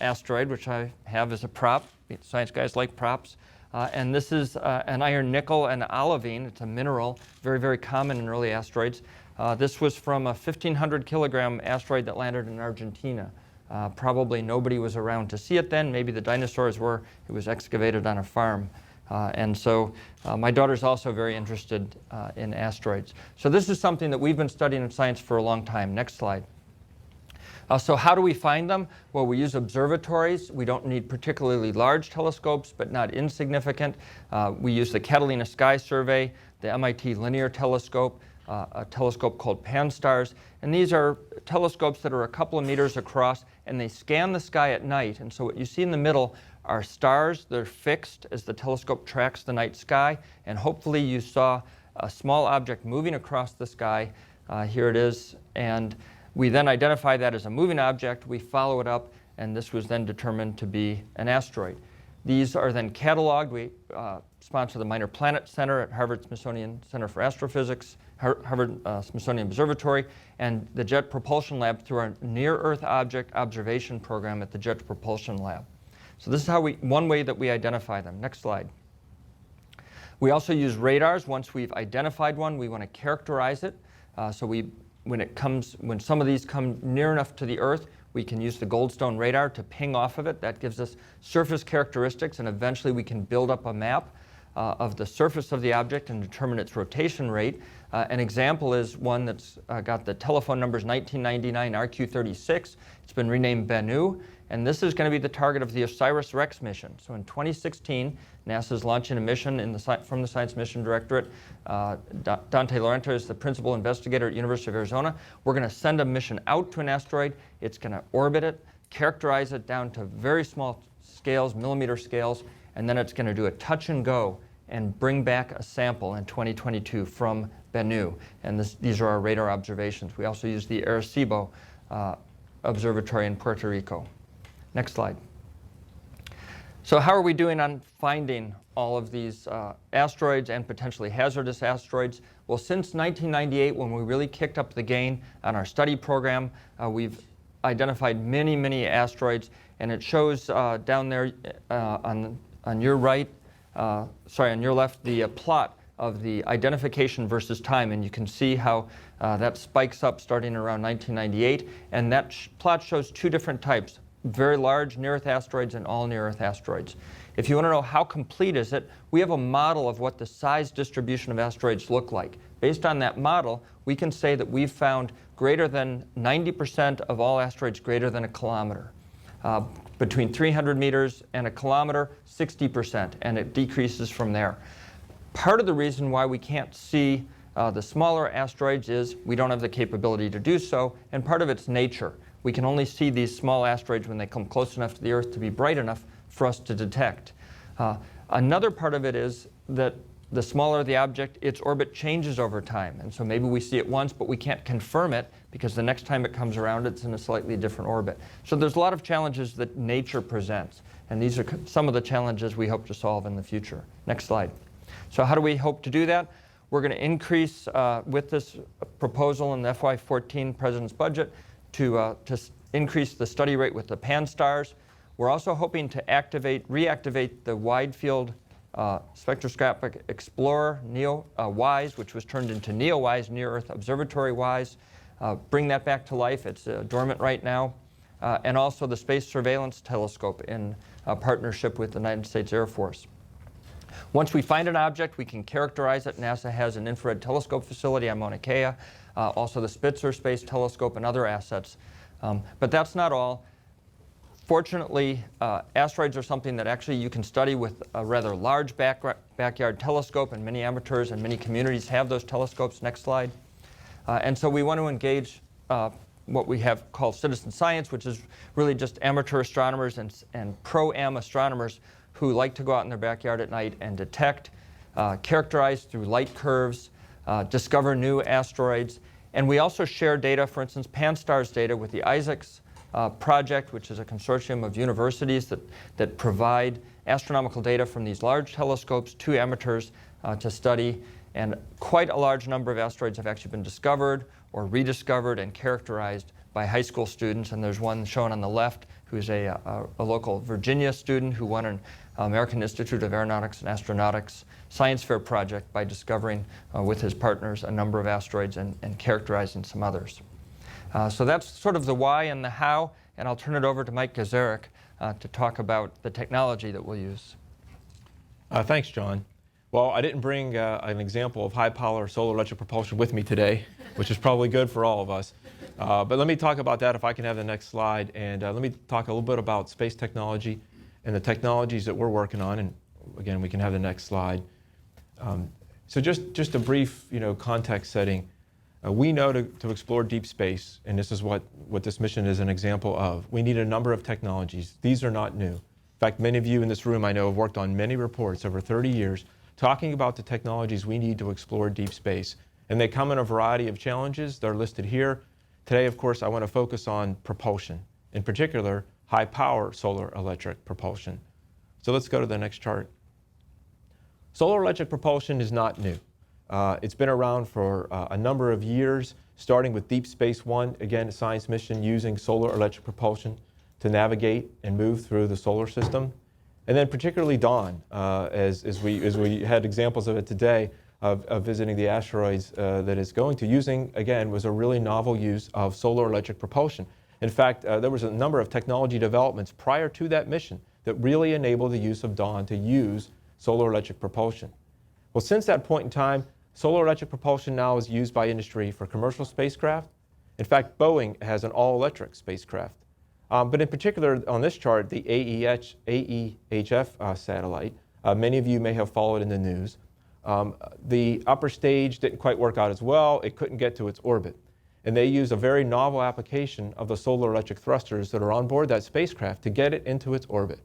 asteroid, which I have as a prop. Science guys like props. And this is an iron nickel and olivine. It's a mineral, very, very common in early asteroids. This was from a 1,500 kilogram asteroid that landed in Argentina. Probably nobody was around to see it then. Maybe the dinosaurs were. It was excavated on a farm. And so my daughter's also very interested in asteroids. So this is something that we've been studying in science for a long time. Next slide. So how do we find them? Well, we use observatories. We don't need particularly large telescopes, but not insignificant. We use the Catalina Sky Survey, the MIT Linear Telescope, a telescope called Pan-STARRS. And these are telescopes that are a couple of meters across, and they scan the sky at night. And so what you see in the middle are stars. They're fixed as the telescope tracks the night sky. And hopefully you saw a small object moving across the sky. Here it is. And we then identify that as a moving object. We follow it up, and this was then determined to be an asteroid. These are then cataloged. We sponsor the Minor Planet Center at Harvard-Smithsonian Center for Astrophysics, Harvard-Smithsonian Observatory, and the Jet Propulsion Lab through our Near-Earth Object Observation Program at the Jet Propulsion Lab. So this is one way that we identify them. Next slide. We also use radars. Once we've identified one, we want to characterize it. When some of these come near enough to the Earth, we can use the Goldstone radar to ping off of it. That gives us surface characteristics, and eventually we can build up a map. of the surface of the object and determine its rotation rate. An example is one that's got the telephone numbers 1999 RQ36. It's been renamed Bennu, and this is going to be the target of the OSIRIS-REx mission. So in 2016, NASA is launching a mission from the Science Mission Directorate. Dante Laurento is the principal investigator at University of Arizona. We're going to send a mission out to an asteroid. It's going to orbit it, characterize it down to very small scales, millimeter scales, and then it's going to do a touch and go and bring back a sample in 2022 from Bennu. And these are our radar observations. We also use the Arecibo Observatory in Puerto Rico. Next slide. So how are we doing on finding all of these asteroids and potentially hazardous asteroids? Well, since 1998, when we really kicked up the game on our study program, we've identified many, many asteroids, and it shows down there on your right, on your left, the plot of the identification versus time, and you can see how that spikes up starting around 1998, and that plot shows two different types: very large near-Earth asteroids and all near-Earth asteroids. If you want to know how complete is it, we have a model of what the size distribution of asteroids look like. Based on that model, we can say that we've found greater than 90% of all asteroids greater than a kilometer. Between 300 meters and a kilometer, 60%, and it decreases from there. Part of the reason why we can't see the smaller asteroids is we don't have the capability to do so, and part of it's nature. We can only see these small asteroids when they come close enough to the Earth to be bright enough for us to detect. Another part of it is that the smaller the object, its orbit changes over time. And so maybe we see it once, but we can't confirm it because the next time it comes around, it's in a slightly different orbit. So there's a lot of challenges that nature presents. And these are some of the challenges we hope to solve in the future. Next slide. So how do we hope to do that? We're going to increase, with this proposal in the FY14 President's budget, to increase the study rate with the pan-stars. We're also hoping to reactivate the Wide Field Spectroscopic Explorer WISE, which was turned into NEO-WISE, Near Earth Observatory WISE. Bring that back to life. It's dormant right now. And also the Space Surveillance Telescope in partnership with the United States Air Force. Once we find an object, we can characterize it. NASA has an infrared telescope facility on Mauna Kea, also the Spitzer Space Telescope and other assets. But that's not all. Fortunately, asteroids are something that actually you can study with a rather large backyard telescope, and many amateurs and many communities have those telescopes. Next slide. And so we want to engage what we have called citizen science, which is really just amateur astronomers and pro-am astronomers who like to go out in their backyard at night and detect, characterize through light curves, discover new asteroids. And we also share data, for instance, pan-stars data with the ISACS project, which is a consortium of universities that provide astronomical data from these large telescopes to amateurs to study. And quite a large number of asteroids have actually been discovered or rediscovered and characterized by high school students. And there's one shown on the left who's a local Virginia student who won an American Institute of Aeronautics and Astronautics science fair project by discovering with his partners a number of asteroids and characterizing some others. So that's sort of the why and the how, and I'll turn it over to Mike Gazarek to talk about the technology that we'll use. Thanks, John. Well, I didn't bring an example of high-power solar electric propulsion with me today, which is probably good for all of us. But let me talk about that if I can have the next slide, and let me talk a little bit about space technology and the technologies that we're working on, and again, we can have the next slide. So just a brief, context setting. We know to explore deep space, and this is what this mission is an example of. We need a number of technologies. These are not new. In fact, many of you in this room I know have worked on many reports over 30 years talking about the technologies we need to explore deep space. And they come in a variety of challenges. They're listed here. Today, of course, I want to focus on propulsion, in particular, high-power solar electric propulsion. So let's go to the next chart. Solar electric propulsion is not new. It's been around for a number of years, starting with Deep Space One, again, a science mission using solar electric propulsion to navigate and move through the solar system. And then particularly Dawn, as we had examples of it today, of visiting the asteroids that it's going to, using, again, was a really novel use of solar electric propulsion. In fact, there was a number of technology developments prior to that mission that really enabled the use of Dawn to use solar electric propulsion. Well, since that point in time, solar electric propulsion now is used by industry for commercial spacecraft. In fact, Boeing has an all-electric spacecraft. But in particular, on this chart, the AEHF satellite, many of you may have followed in the news. The upper stage didn't quite work out as well. It couldn't get to its orbit. And they used a very novel application of the solar electric thrusters that are on board that spacecraft to get it into its orbit.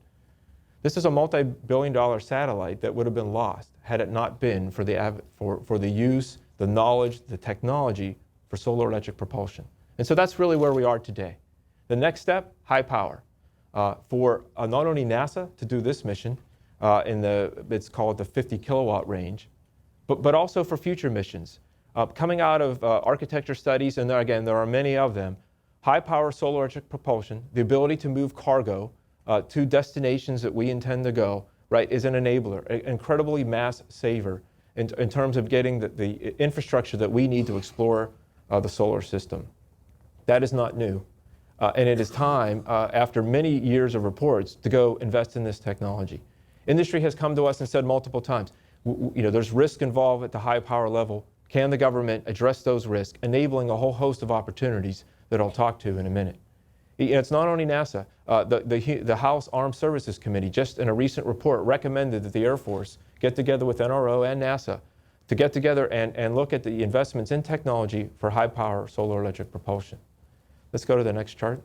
This is a multi-billion-dollar satellite that would have been lost had it not been for the use, the knowledge, the technology for solar electric propulsion. And so that's really where we are today. The next step, high power. For not only NASA to do this mission it's called the 50 kilowatt range, but also for future missions. Coming out of architecture studies, and there are many of them, high power solar electric propulsion, the ability to move cargo to destinations that we intend to go, right, is an enabler, an incredibly mass saver in terms of getting the infrastructure that we need to explore the solar system. That is not new. And it is time, after many years of reports, to go invest in this technology. Industry has come to us and said multiple times, there's risk involved at the high power level. Can the government address those risks, enabling a whole host of opportunities that I'll talk to in a minute? It's not only NASA. The House Armed Services Committee, just in a recent report, recommended that the Air Force get together with NRO and NASA to get together and look at the investments in technology for high power solar electric propulsion. Let's go to the next chart.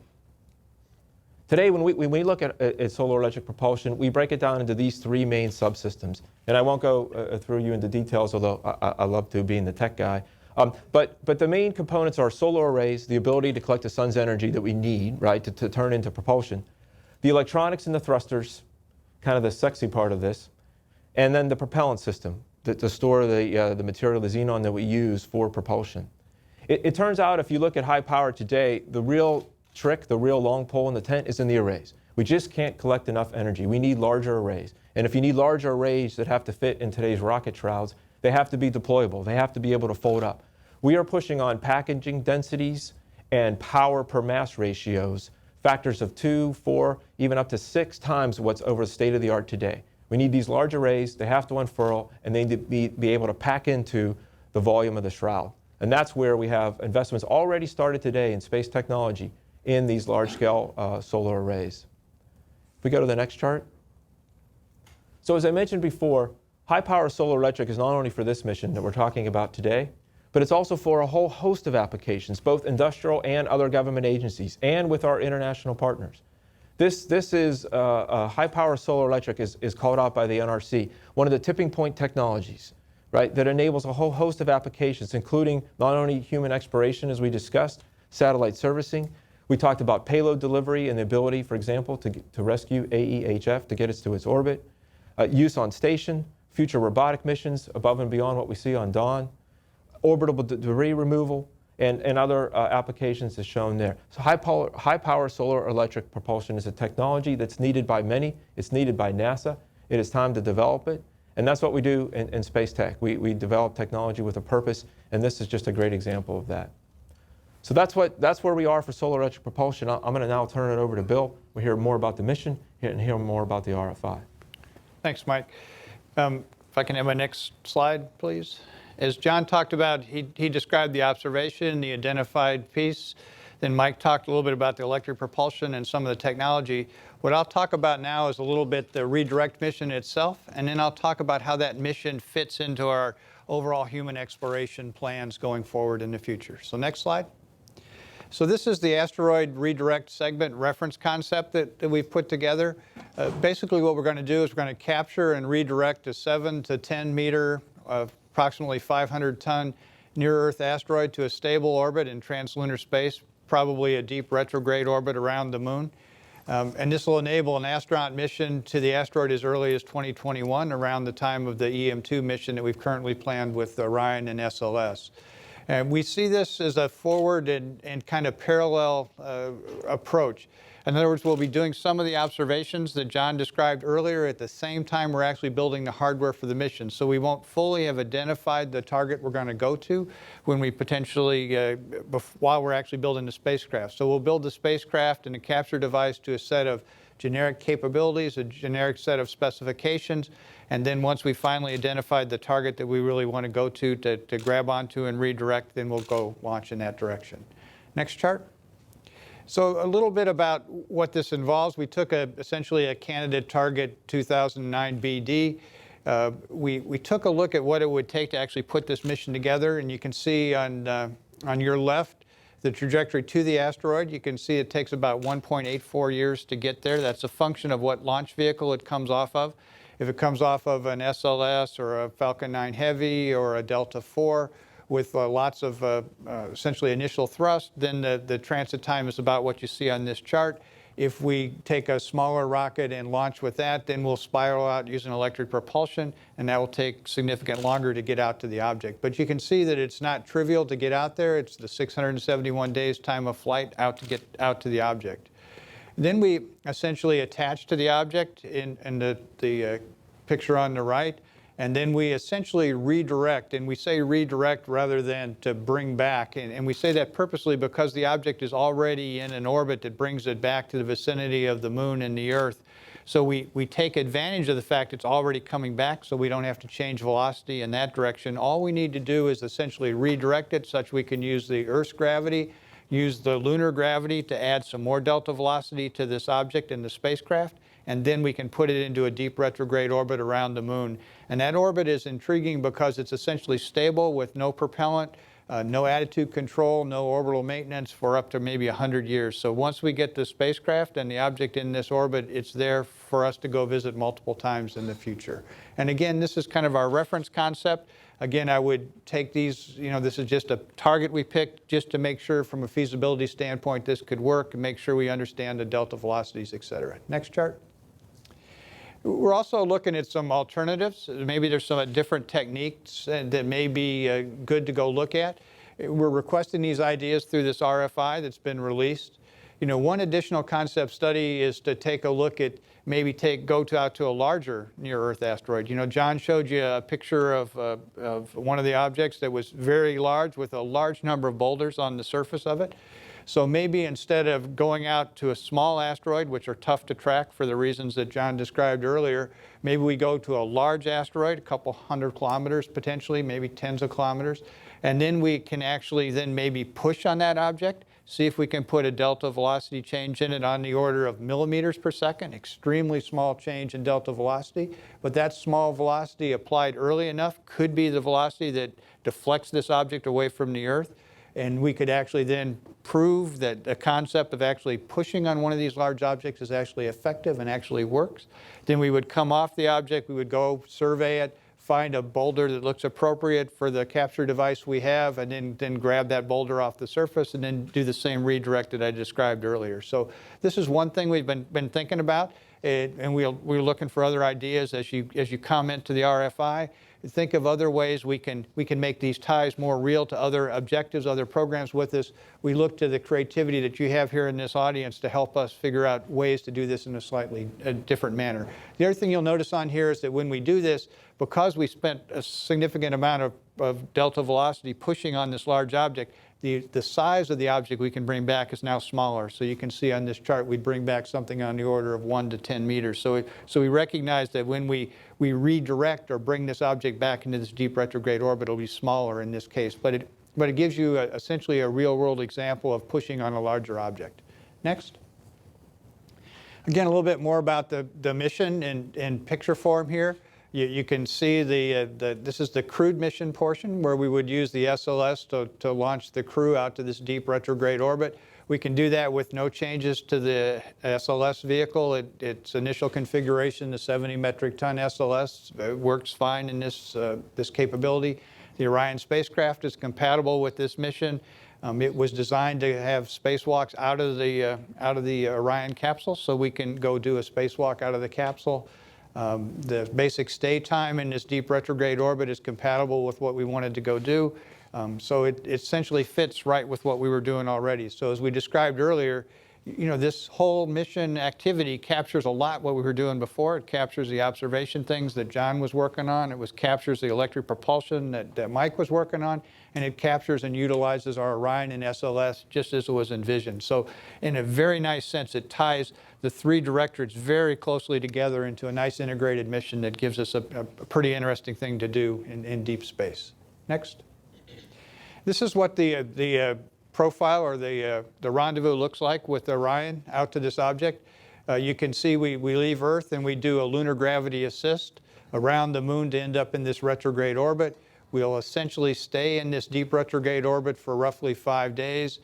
Today, when we look at solar electric propulsion, we break it down into these three main subsystems. And I won't go through you into details, although I love to, being the tech guy. But the main components are solar arrays, the ability to collect the sun's energy that we need, right, to turn into propulsion. The electronics and the thrusters, kind of the sexy part of this. And then the propellant system to store the material, the xenon that we use for propulsion. It turns out, if you look at high power today, the real trick, the real long pole in the tent is in the arrays. We just can't collect enough energy. We need larger arrays. And if you need larger arrays that have to fit in today's rocket shrouds, they have to be deployable. They have to be able to fold up. We are pushing on packaging densities and power per mass ratios, factors of 2, 4, even up to 6 times what's over the state of the art today. We need these large arrays. They have to unfurl, and they need to be able to pack into the volume of the shroud. And that's where we have investments already started today in space technology in these large-scale solar arrays. If we go to the next chart. So as I mentioned before, high-power solar electric is not only for this mission that we're talking about today, but it's also for a whole host of applications, both industrial and other government agencies, and with our international partners. This is high-power solar electric is called out by the NRC, one of the tipping point technologies, right, that enables a whole host of applications, including not only human exploration, as we discussed, satellite servicing. We talked about payload delivery and the ability, for example, to rescue AEHF to get us to its orbit, use on station, future robotic missions above and beyond what we see on Dawn, orbital debris removal, and other applications as shown there. So high power solar electric propulsion is a technology that's needed by many. It's needed by NASA. It is time to develop it. And that's what we do in space tech. We develop technology with a purpose, and this is just a great example of that. So that's where we are for solar electric propulsion. I'm going to now turn it over to Bill. We'll hear more about the mission and hear more about the RFI. Thanks, Mike. If I can have my next slide, please. As John talked about, he described the observation, the identified piece. Then Mike talked a little bit about the electric propulsion and some of the technology. What I'll talk about now is a little bit the redirect mission itself, and then I'll talk about how that mission fits into our overall human exploration plans going forward in the future. So next slide. So this is the asteroid redirect segment reference concept that we've put together. Basically what we're going to do is we're going to capture and redirect a 7 to 10 meter, approximately 500-ton near-Earth asteroid to a stable orbit in translunar space, probably a deep retrograde orbit around the moon. And this will enable an astronaut mission to the asteroid as early as 2021, around the time of the EM2 mission that we've currently planned with Orion and SLS. And we see this as a forward and kind of parallel approach. In other words, we'll be doing some of the observations that John described earlier at the same time we're actually building the hardware for the mission. So we won't fully have identified the target we're going to go to when we potentially, while we're actually building the spacecraft. So we'll build the spacecraft and a capture device to a set of generic capabilities, a generic set of specifications, and then once we finally identified the target that we really want to go to grab onto and redirect, then we'll go launch in that direction. Next chart. So a little bit about what this involves. We took essentially a candidate target 2009 BD. We took a look at what it would take to actually put this mission together, and you can see on your left the trajectory to the asteroid. You can see it takes about 1.84 years to get there. That's a function of what launch vehicle it comes off of. If it comes off of an SLS or a Falcon 9 Heavy or a Delta IV with lots of essentially initial thrust, then the transit time is about what you see on this chart. If we take a smaller rocket and launch with that, then we'll spiral out using electric propulsion, and that will take significantly longer to get out to the object. But you can see that it's not trivial to get out there. It's the 671 days time of flight out to get out to the object. Then we essentially attach to the object in the picture on the right, and then we essentially redirect, and we say redirect rather than to bring back, and we say that purposely because the object is already in an orbit that brings it back to the vicinity of the moon and the Earth. So we take advantage of the fact it's already coming back, so we don't have to change velocity in that direction. All we need to do is essentially redirect it such we can use the Earth's gravity, use the lunar gravity to add some more delta velocity to this object in the spacecraft, and then we can put it into a deep retrograde orbit around the moon. And that orbit is intriguing because it's essentially stable with no propellant, no attitude control, no orbital maintenance for up to maybe 100 years. So once we get the spacecraft and the object in this orbit, it's there for us to go visit multiple times in the future. And again, this is kind of our reference concept. Again, I would take these, this is just a target we picked just to make sure from a feasibility standpoint this could work and make sure we understand the delta velocities, et cetera. Next chart. We're also looking at some alternatives. Maybe there's some different techniques that may be good to go look at. We're requesting these ideas through this RFI that's been released. One additional concept study is to take a look at maybe go out to a larger near-Earth asteroid. John showed you a picture of one of the objects that was very large with a large number of boulders on the surface of it. So maybe instead of going out to a small asteroid, which are tough to track for the reasons that John described earlier, maybe we go to a large asteroid, a couple hundred kilometers potentially, maybe tens of kilometers, and then we can actually then maybe push on that object, see if we can put a delta velocity change in it on the order of millimeters per second, extremely small change in delta velocity. But that small velocity applied early enough could be the velocity that deflects this object away from the Earth. And we could actually then prove that the concept of actually pushing on one of these large objects is actually effective and actually works. Then we would come off the object, we would go survey it, find a boulder that looks appropriate for the capture device we have, and then grab that boulder off the surface and then do the same redirect that I described earlier. So this is one thing we've been thinking about, and we're looking for other ideas as you comment to the RFI. Think of other ways we can make these ties more real to other objectives, other programs with us. We look to the creativity that you have here in this audience to help us figure out ways to do this in a slightly different manner. The other thing you'll notice on here is that when we do this, because we spent a significant amount of delta velocity pushing on this large object, the size of the object we can bring back is now smaller. So you can see on this chart we'd bring back something on the order of 1 to 10 meters. So we recognize that when we redirect or bring this object back into this deep retrograde orbit, it'll be smaller in this case. But it gives you essentially a real-world example of pushing on a larger object. Next. Again, a little bit more about the mission in picture form here. You can see this is the crewed mission portion where we would use the SLS to launch the crew out to this deep retrograde orbit. We can do that with no changes to the SLS vehicle. Its initial configuration, the 70 metric ton SLS, works fine in this capability. The Orion spacecraft is compatible with this mission. It was designed to have spacewalks out of the Orion capsule, so we can go do a spacewalk out of the capsule. The basic stay time in this deep retrograde orbit is compatible with what we wanted to go do. So it essentially fits right with what we were doing already. So as we described earlier, this whole mission activity captures a lot what we were doing before. It captures the observation things that John was working on. It captures the electric propulsion that Mike was working on. And it captures and utilizes our Orion and SLS just as it was envisioned. So in a very nice sense, it ties the three directorates very closely together into a nice integrated mission that gives us a pretty interesting thing to do in deep space. Next. This is what the profile or the rendezvous looks like with Orion out to this object. You can see we leave Earth and we do a lunar gravity assist around the moon to end up in this retrograde orbit. We'll essentially stay in this deep retrograde orbit for roughly 5 days.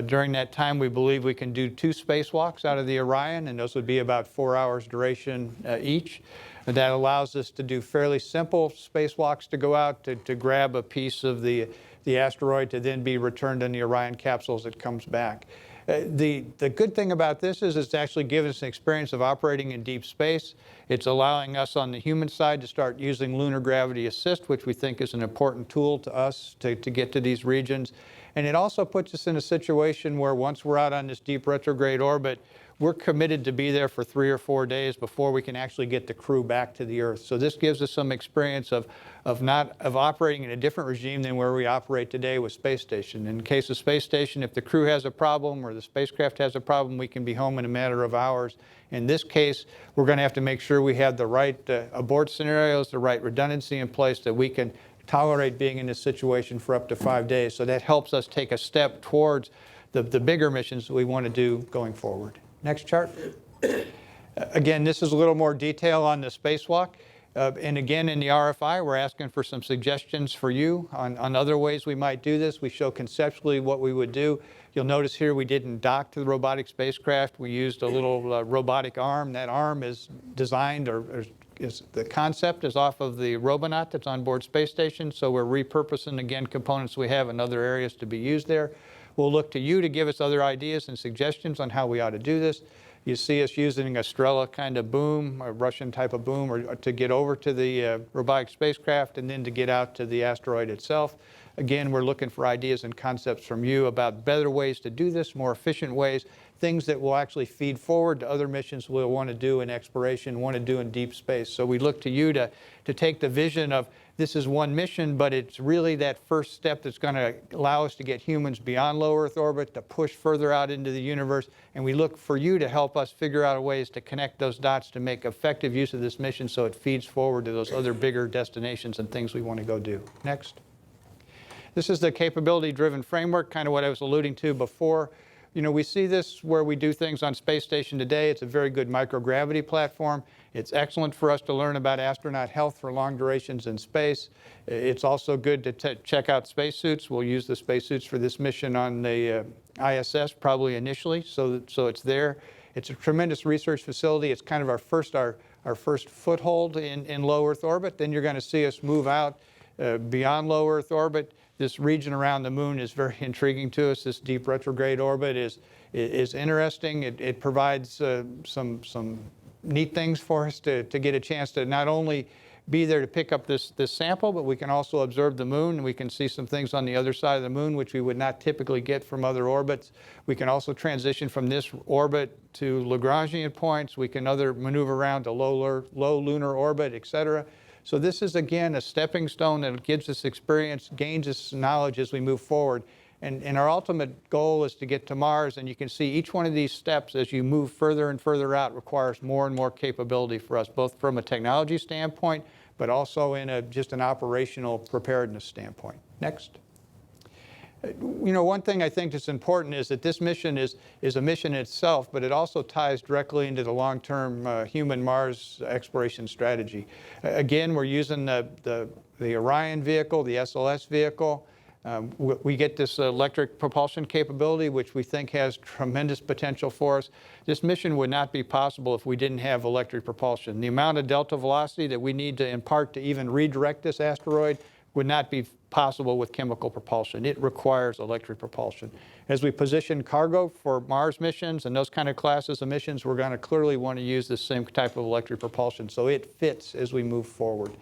During that time, we believe we can do 2 spacewalks out of the Orion, and those would be about 4 hours duration each. And that allows us to do fairly simple spacewalks to go out to grab a piece of the asteroid to then be returned in the Orion capsule as it comes back. The good thing about this is it's actually given us an experience of operating in deep space. It's allowing us on the human side to start using lunar gravity assist, which we think is an important tool to us to get to these regions. And it also puts us in a situation where once we're out on this deep retrograde orbit, we're committed to be there for 3 or 4 days before we can actually get the crew back to the Earth. So this gives us some experience of operating in a different regime than where we operate today with Space Station. In the case of Space Station, if the crew has a problem or the spacecraft has a problem, we can be home in a matter of hours. In this case, we're going to have to make sure we have the right abort scenarios, the right redundancy in place that we can tolerate being in this situation for up to 5 days. So that helps us take a step towards the bigger missions that we want to do going forward. Next chart. Again, this is a little more detail on the spacewalk. And again, in the RFI, we're asking for some suggestions for you on other ways we might do this. We show conceptually what we would do. You'll notice here we didn't dock to the robotic spacecraft. We used a little robotic arm. That arm is designed the concept is off of the Robonaut that's on board Space Station. So we're repurposing, again, components we have in other areas to be used there. We'll look to you to give us other ideas and suggestions on how we ought to do this. You see us using a Strela kind of boom, a Russian type of boom, or to get over to the robotic spacecraft and then to get out to the asteroid itself. Again, we're looking for ideas and concepts from you about better ways to do this, more efficient ways, things that will actually feed forward to other missions we'll want to do in exploration, want to do in deep space. So we look to you to take the vision of this is one mission, but it's really that first step that's going to allow us to get humans beyond low Earth orbit, to push further out into the universe. And we look for you to help us figure out ways to connect those dots to make effective use of this mission so it feeds forward to those other bigger destinations and things we want to go do. Next. This is the capability-driven framework, kind of what I was alluding to before. We see this where we do things on Space Station today. It's a very good microgravity platform. It's excellent for us to learn about astronaut health for long durations in space. It's also good to check out spacesuits. We'll use the spacesuits for this mission on the ISS probably initially, so it's there. It's a tremendous research facility. It's kind of our first foothold in low Earth orbit. Then you're going to see us move out beyond low Earth orbit. This region around the moon is very intriguing to us. This deep retrograde orbit is interesting. It provides some neat things for us to get a chance to not only be there to pick up this sample, but we can also observe the moon. We can see some things on the other side of the moon which we would not typically get from other orbits. We can also transition from this orbit to Lagrangian points. We can maneuver around to low lunar orbit, etc. So this is, again, a stepping stone that gives us experience, gains us knowledge as we move forward. And our ultimate goal is to get to Mars. And you can see each one of these steps as you move further and further out requires more and more capability for us, both from a technology standpoint, but also in just an operational preparedness standpoint. Next. One thing I think that's important is that this mission is a mission itself, but it also ties directly into the long-term human Mars exploration strategy. Again, we're using the Orion vehicle, the SLS vehicle. We get this electric propulsion capability, which we think has tremendous potential for us. This mission would not be possible if we didn't have electric propulsion. The amount of delta velocity that we need to impart to even redirect this asteroid would not be possible with chemical propulsion. It requires electric propulsion. As we position cargo for Mars missions and those kind of classes of missions, we're going to clearly want to use the same type of electric propulsion. So it fits as we move forward.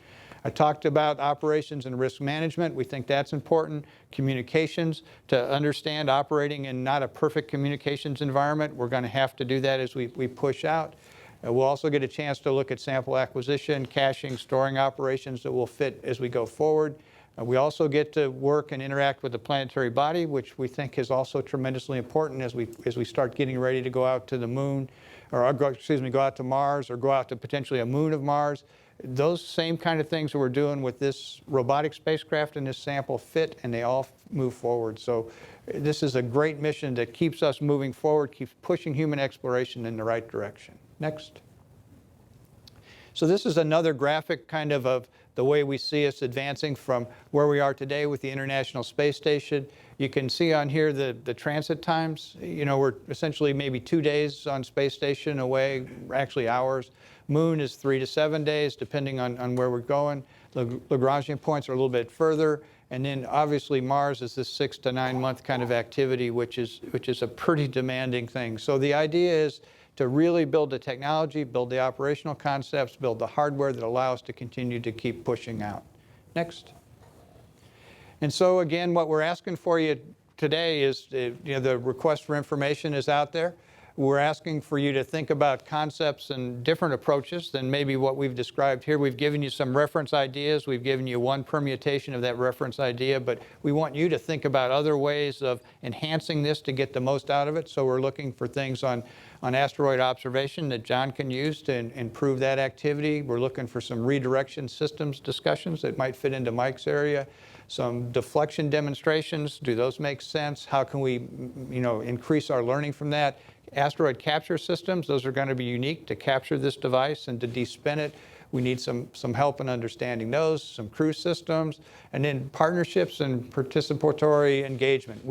I talked about operations and risk management. We think that's important. Communications, to understand operating in not a perfect communications environment. We're going to have to do that as we push out. We'll also get a chance to look at sample acquisition, caching, storing operations that will fit as we go forward. We also get to work and interact with the planetary body, which we think is also tremendously important as we start getting ready to go out to the moon, or go out to Mars, or go out to potentially a moon of Mars. Those same kind of things that we're doing with this robotic spacecraft and this sample fit, and they all move forward. So this is a great mission that keeps us moving forward, keeps pushing human exploration in the right direction. Next. So this is another graphic kind of the way we see us advancing from where we are today with the International Space Station. You can see on here the transit times. You know, we're essentially maybe 2 days on space station away, actually hours. Moon is 3 to 7 days, depending on where we're going. Lagrangian points are a little bit further. And then obviously Mars is this 6 to 9 month kind of activity, which is a pretty demanding thing. So the idea is to really build the technology, build the operational concepts, build the hardware that allow us to continue to keep pushing out. Next. And so again, what we're asking for you today is, the request for information is out there. We're asking for you to think about concepts and different approaches than maybe what we've described here. We've given you some reference ideas. We've given you one permutation of that reference idea, but we want you to think about other ways of enhancing this to get the most out of it. So we're looking for things on asteroid observation that John can use to improve that activity. We're looking for some redirection systems discussions that might fit into Mike's area. Some deflection demonstrations, do those make sense? How can we increase our learning from that? Asteroid capture systems, those are going to be unique to capture this device and to de-spin it. We need some help in understanding those, some crew systems, and then partnerships and participatory engagement.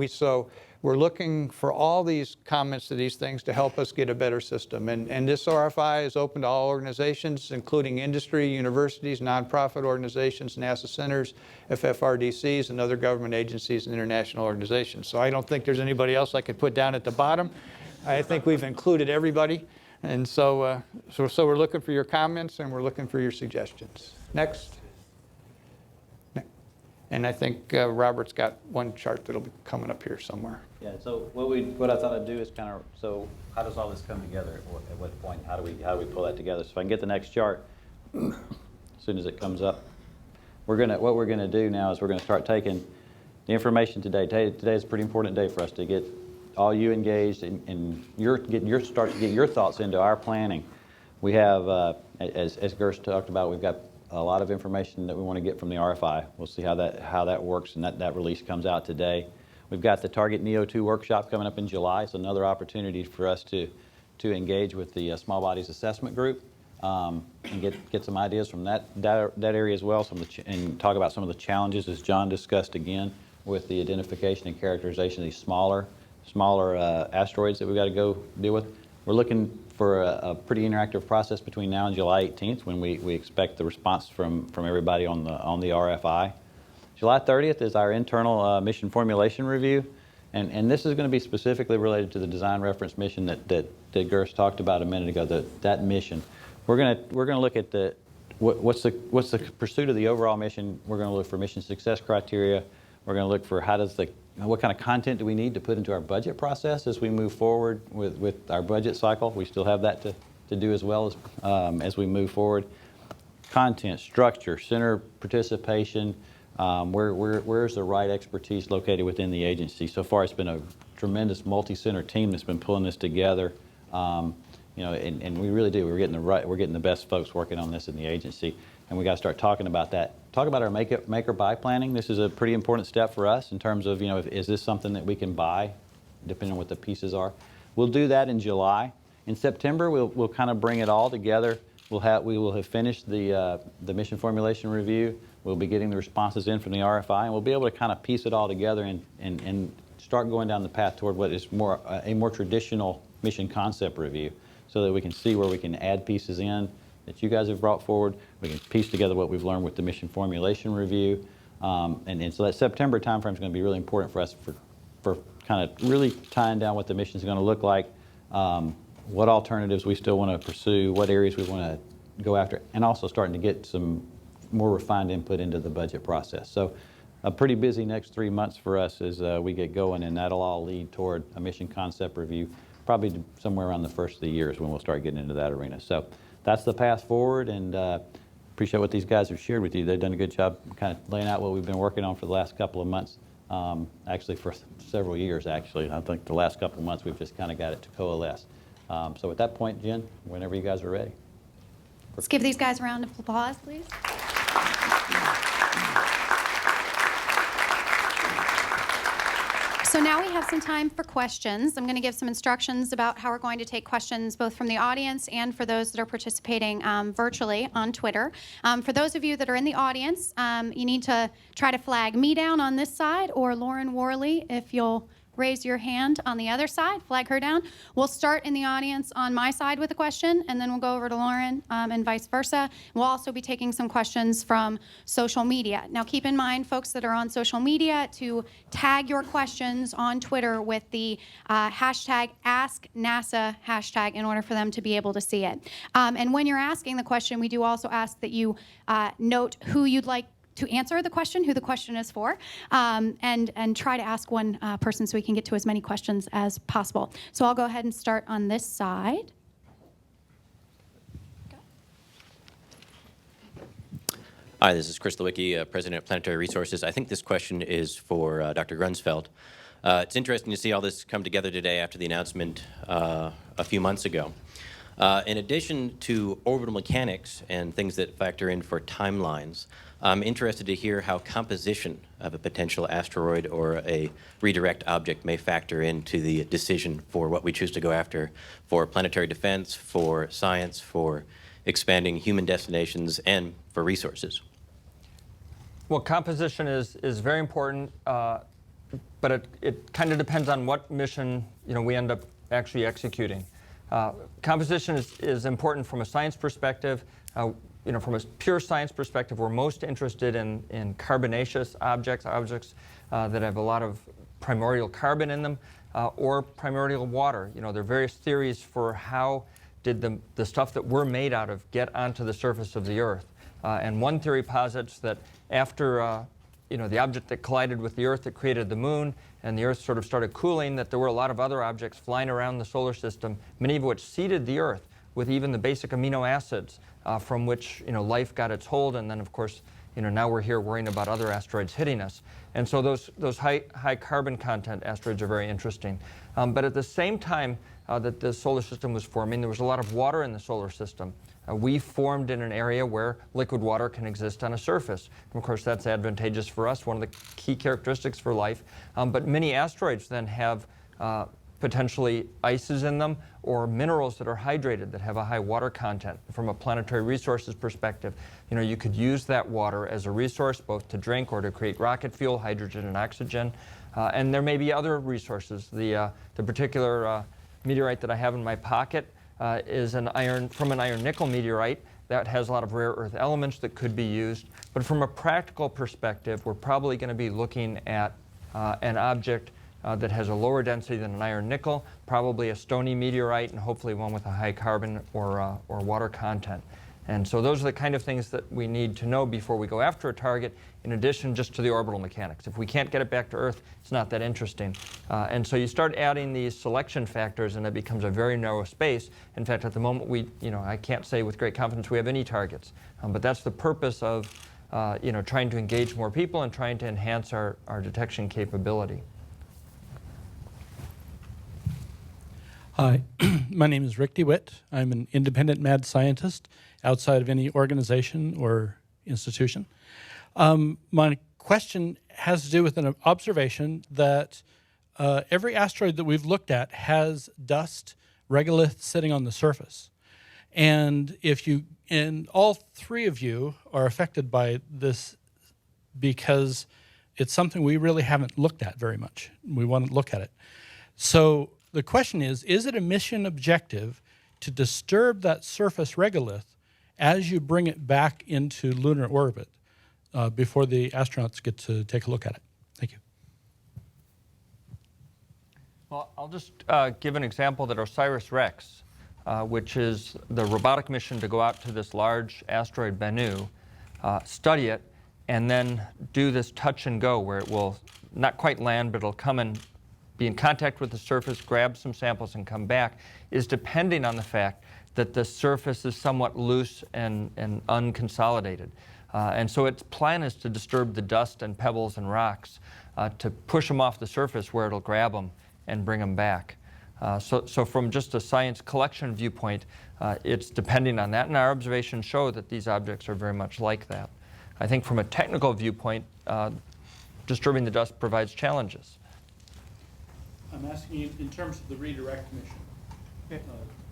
We're looking for all these comments to these things to help us get a better system. And this RFI is open to all organizations, including industry, universities, nonprofit organizations, NASA centers, FFRDCs, and other government agencies and international organizations. So I don't think there's anybody else I could put down at the bottom. I think we've included everybody. And so we're looking for your comments and we're looking for your suggestions. Next. And I think Robert's got one chart that'll be coming up here somewhere. Yeah, so what I thought I'd do is so how does all this come together? At what point? How do we pull that together? So if I can get the next chart, as soon as it comes up, what we're gonna do now is we're gonna start taking the information today. Today is a pretty important day for us to get all you engaged and start to get your thoughts into our planning. We have, as Gerst talked about, we've got a lot of information that we want to get from the RFI. We'll see how that works, and that release comes out today. We've got the Target Neo 2 workshop coming up in July. It's another opportunity for us to engage with the Small Bodies Assessment Group and get some ideas from that area as well, and talk about some of the challenges, as John discussed again, with the identification and characterization of these smaller asteroids that we've got to go deal with. We're looking for a pretty interactive process between now and July 18th when we expect the response from everybody on the RFI. July 30th is our internal mission formulation review, and this is going to be specifically related to the design reference mission that Gerst talked about a minute ago. That mission, we're going to look at what's the pursuit of the overall mission. We're going to look for mission success criteria. We're going to look for what kind of content do we need to put into our budget process as we move forward with our budget cycle. We still have that to do as well as we move forward. Content, structure, center participation, where's the right expertise located within the agency. So far it's been a tremendous multi-center team that's been pulling this together. And we really do. We're getting the best folks working on this in the agency, and we got to start talking about that. Talk about our make or buy planning. This is a pretty important step for us in terms of, is this something that we can buy, depending on what the pieces are. We'll do that in July. In September, we'll kind of bring it all together. We will have finished the mission formulation review. We'll be getting the responses in from the RFI, and we'll be able to kind of piece it all together and start going down the path toward what is a more traditional mission concept review, so that we can see where we can add pieces in that you guys have brought forward. We can piece together what we've learned with the mission formulation review. And so that September timeframe is going to be really important for us for kind of really tying down what the mission is going to look like, what alternatives we still want to pursue, what areas we want to go after, and also starting to get some more refined input into the budget process. So a pretty busy next 3 months for us as we get going, and that'll all lead toward a mission concept review, probably somewhere around the first of the year is when we'll start getting into that arena. So that's the path forward, and appreciate what these guys have shared with you. They've done a good job kind of laying out what we've been working on for the last couple of months, actually for several years, actually. I think the last couple of months we've just kind of got it to coalesce. So at that point, Jen, whenever you guys are ready. Let's give these guys a round of applause, please. So now we have some time for questions. I'm going to give some instructions about how we're going to take questions both from the audience and for those that are participating virtually on Twitter. For those of you that are in the audience, you need to try to flag me down on this side or Lauren Worley if you'll raise your hand on the other side, flag her down. We'll start in the audience on my side with a question, and then we'll go over to Lauren and vice versa. We'll also be taking some questions from social media. Now keep in mind, folks that are on social media, to tag your questions on Twitter with the hashtag AskNASA hashtag in order for them to be able to see it. And when you're asking the question, we do also ask that you note who you'd like to answer the question, who the question is for, and try to ask one person so we can get to as many questions as possible. So I'll go ahead and start on this side. Hi, this is Chris Lewicki, President of Planetary Resources. I think this question is for Dr. Grunsfeld. It's interesting to see all this come together today after the announcement a few months ago. In addition to orbital mechanics and things that factor in for timelines, I'm interested to hear how composition of a potential asteroid or a redirect object may factor into the decision for what we choose to go after for planetary defense, for science, for expanding human destinations, and for resources. Well, composition is very important, but it kind of depends on what mission we end up actually executing. Composition is important from a science perspective. From a pure science perspective, we're most interested in carbonaceous objects that have a lot of primordial carbon in them, or primordial water. There are various theories for how did the stuff that we're made out of get onto the surface of the Earth. And one theory posits that after the object that collided with the Earth that created the Moon, and the Earth sort of started cooling, that there were a lot of other objects flying around the solar system, many of which seeded the Earth with even the basic amino acids from which life got its hold. And then, of course, now we're here worrying about other asteroids hitting us. And so those high carbon content asteroids are very interesting. But at the same time that the solar system was forming, there was a lot of water in the solar system. We formed in an area where liquid water can exist on a surface. And of course, that's advantageous for us, one of the key characteristics for life. But many asteroids then have potentially ices in them or minerals that are hydrated that have a high water content. From a planetary resources perspective, you could use that water as a resource both to drink or to create rocket fuel, hydrogen and oxygen. And there may be other resources. The particular meteorite that I have in my pocket is from an iron-nickel meteorite that has a lot of rare earth elements that could be used. But from a practical perspective, we're probably going to be looking at an object that has a lower density than an iron-nickel, probably a stony meteorite, and hopefully one with a high carbon or water content. And so those are the kind of things that we need to know before we go after a target, in addition just to the orbital mechanics. If we can't get it back to Earth, it's not that interesting. And so you start adding these selection factors, and it becomes a very narrow space. In fact, at the moment, I can't say with great confidence we have any targets. But that's the purpose of trying to engage more people and trying to enhance our detection capability. Hi, my name is Rick DeWitt. I'm an independent mad scientist outside of any organization or institution. My question has to do with an observation that every asteroid that we've looked at has dust, regolith sitting on the surface. And all three of you are affected by this because it's something we really haven't looked at very much. We want to look at it. So the question is it a mission objective to disturb that surface regolith as you bring it back into lunar orbit before the astronauts get to take a look at it? Thank you. Well, I'll just give an example that OSIRIS-REx, which is the robotic mission to go out to this large asteroid Bennu, study it, and then do this touch and go where it will not quite land, but it'll come and be in contact with the surface, grab some samples, and come back, is depending on the fact that the surface is somewhat loose and unconsolidated. And so its plan is to disturb the dust and pebbles and rocks to push them off the surface where it'll grab them and bring them back. So from just a science collection viewpoint, it's depending on that, and our observations show that these objects are very much like that. I think from a technical viewpoint, disturbing the dust provides challenges. I'm asking you in terms of the redirect mission.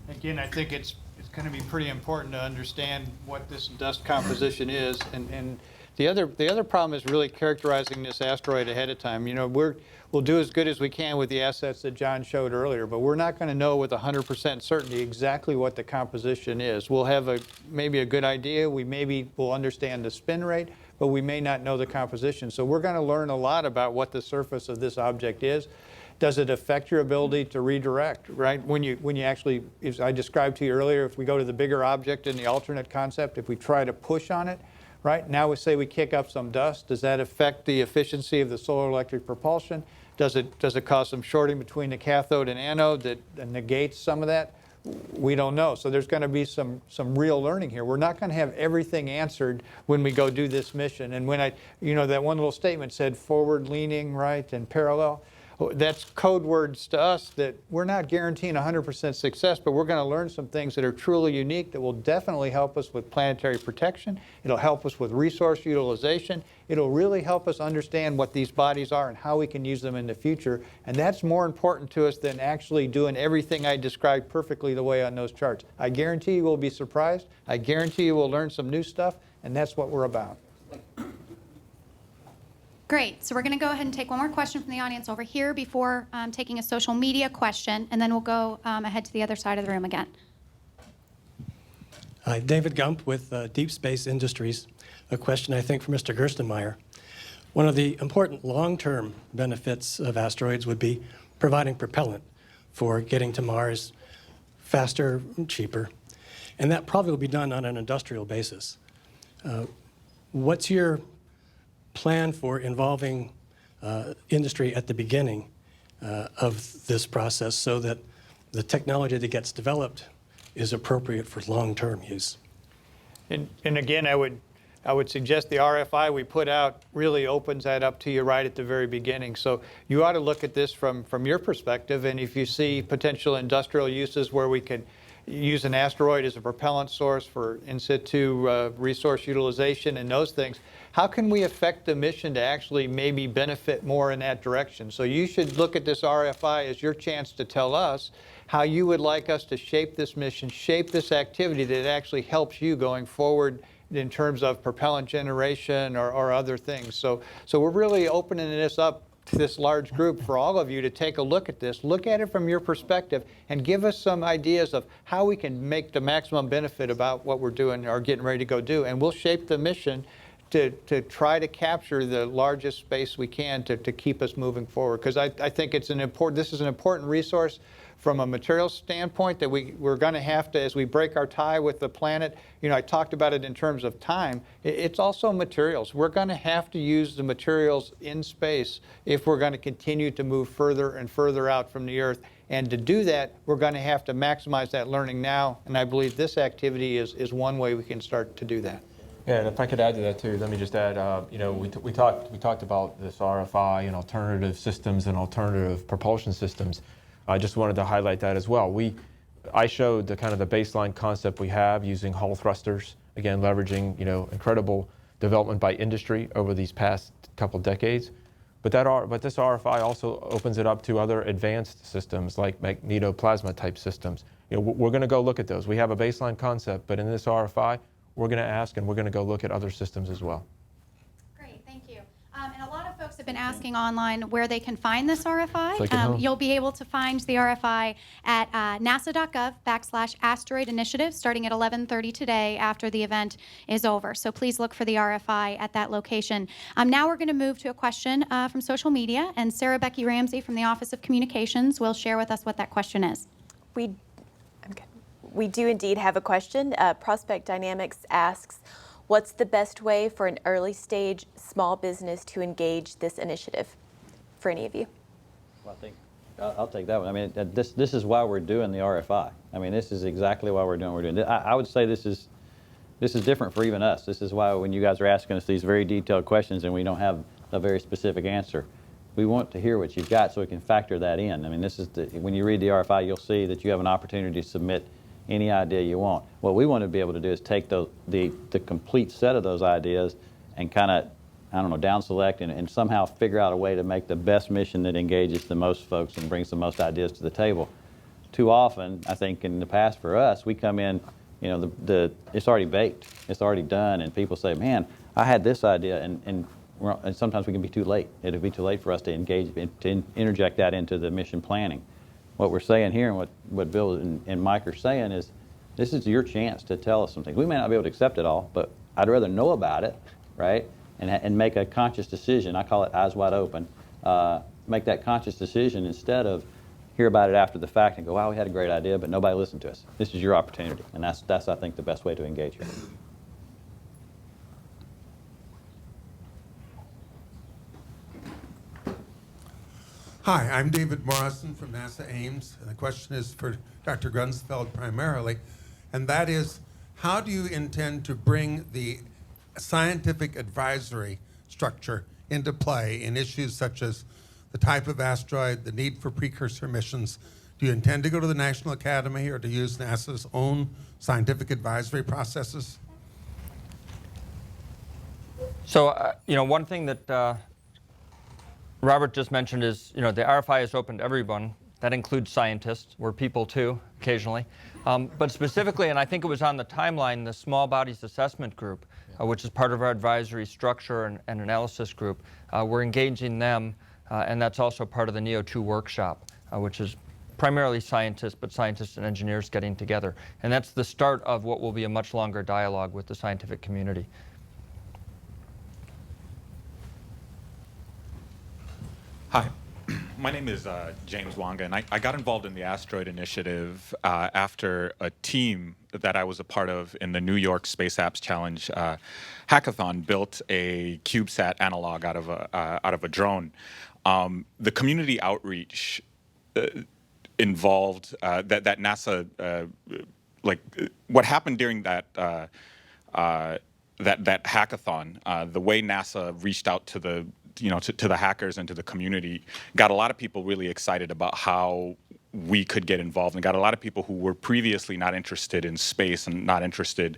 Again, I think it's going to be pretty important to understand what this dust composition is, and the other problem is really characterizing this asteroid ahead of time. You know, we'll do as good as we can with the assets that John showed earlier, but we're not going to know with 100% certainty exactly what the composition is. We'll have maybe a good idea. We'll understand the spin rate, but we may not know the composition. So we're going to learn a lot about what the surface of this object is. Does it affect your ability to redirect, right? When you actually, as I described to you earlier, if we go to the bigger object in the alternate concept, if we try to push on it, right? Now we say we kick up some dust. Does that affect the efficiency of the solar electric propulsion? Does it cause some shorting between the cathode and anode that negates some of that? We don't know. So there's going to be some real learning here. We're not going to have everything answered when we go do this mission. And when that one little statement said forward leaning, right, and parallel. That's code words to us that we're not guaranteeing 100% success, but we're going to learn some things that are truly unique that will definitely help us with planetary protection. It'll help us with resource utilization. It'll really help us understand what these bodies are and how we can use them in the future. And that's more important to us than actually doing everything I described perfectly the way on those charts. I guarantee you will be surprised. I guarantee you will learn some new stuff, and that's what we're about. Great. So we're going to go ahead and take one more question from the audience over here before taking a social media question, and then we'll go ahead to the other side of the room again. Hi, David Gump with Deep Space Industries. A question, I think, for Mr. Gerstenmaier. One of the important long-term benefits of asteroids would be providing propellant for getting to Mars faster and cheaper, and that probably will be done on an industrial basis. What's your plan for involving industry at the beginning of this process so that the technology that gets developed is appropriate for long-term use? And again, I would suggest the RFI we put out really opens that up to you right at the very beginning. So you ought to look at this from your perspective, and if you see potential industrial uses where we could use an asteroid as a propellant source for in situ resource utilization and those things, how can we affect the mission to actually maybe benefit more in that direction? So you should look at this RFI as your chance to tell us how you would like us to shape this mission, shape this activity that actually helps you going forward in terms of propellant generation or other things. So we're really opening this up to this large group for all of you to take a look at this, look at it from your perspective, and give us some ideas of how we can make the maximum benefit about what we're doing or getting ready to go do. And we'll shape the mission to try to capture the largest space we can to keep us moving forward. Because I think this is an important resource from a materials standpoint that we're going to have to, as we break our tie with the planet, I talked about it in terms of time, it's also materials. We're going to have to use the materials in space if we're going to continue to move further and further out from the Earth. And to do that, we're going to have to maximize that learning now, and I believe this activity is one way we can start to do that. Yeah, and if I could add to that too, let me just add, we talked about this RFI and alternative systems and alternative propulsion systems. I just wanted to highlight that as well. I showed the kind of the baseline concept we have using Hall thrusters, again leveraging incredible development by industry over these past couple decades. But this RFI also opens it up to other advanced systems like magnetoplasma type systems. We're going to go look at those. We have a baseline concept, but in this RFI, we're going to ask and we're going to go look at other systems as well. Great, thank you. And a lot of folks have been asking online where they can find this RFI. Click it home. You'll be able to find the RFI at nasa.gov/asteroid initiative starting at 11:30 today after the event is over. So please look for the RFI at that location. Now we're going to move to a question from social media, and Sarah Becky Ramsey from the Office of Communications will share with us what that question is. We do indeed have a question. Prospect Dynamics asks, What's the best way for an early stage small business to engage this initiative for any of you? Well, I think I'll take that one. I mean, this is why we're doing the RFI. I mean, this is exactly why we're doing what we're doing. I would say this is different for even us. This is why when you guys are asking us these very detailed questions and we don't have a very specific answer, we want to hear what you've got so we can factor that in. I mean, this is when you read the RFI, you'll see that you have an opportunity to submit any idea you want. What we want to be able to do is take the complete set of those ideas and kind of, I don't know, down select and somehow figure out a way to make the best mission that engages the most folks and brings the most ideas to the table. Too often, I think in the past for us, we come in, you know, it's already baked, it's already done, and people say, man, I had this idea, and sometimes we can be too late. It'll be too late for us to engage, to interject that into the mission planning. What we're saying here and what Bill and Mike are saying is, this is your chance to tell us something. We may not be able to accept it all, but I'd rather know about it, right? And make a conscious decision. I call it eyes wide open. Make that conscious decision instead of hear about it after the fact and go, wow, we had a great idea, but nobody listened to us. This is your opportunity, and that's I think, the best way to engage here. Hi, I'm David Morrison from NASA Ames. And the question is for Dr. Grunsfeld primarily, and that is, how do you intend to bring the scientific advisory structure into play in issues such as the type of asteroid, the need for precursor missions? Do you intend to go to the National Academy or to use NASA's own scientific advisory processes? So, you know, one thing that Robert just mentioned is, you know, the RFI is open to everyone. That includes scientists. We're people too, occasionally. But specifically, and I think it was on the timeline, the Small Bodies Assessment Group, which is part of our advisory structure and analysis group, we're engaging them, and that's also part of the NEO2 workshop, which is primarily scientists, but scientists and engineers getting together. And that's the start of what will be a much longer dialogue with the scientific community. Hi, my name is James Wanga, and I got involved in the Asteroid Initiative after a team that I was a part of in the New York Space Apps Challenge hackathon built a CubeSat analog out of a drone. The community outreach involved that NASA, what happened during that that hackathon, the way NASA reached out to the to the hackers and to the community, got a lot of people really excited about how we could get involved, and got a lot of people who were previously not interested in space and not interested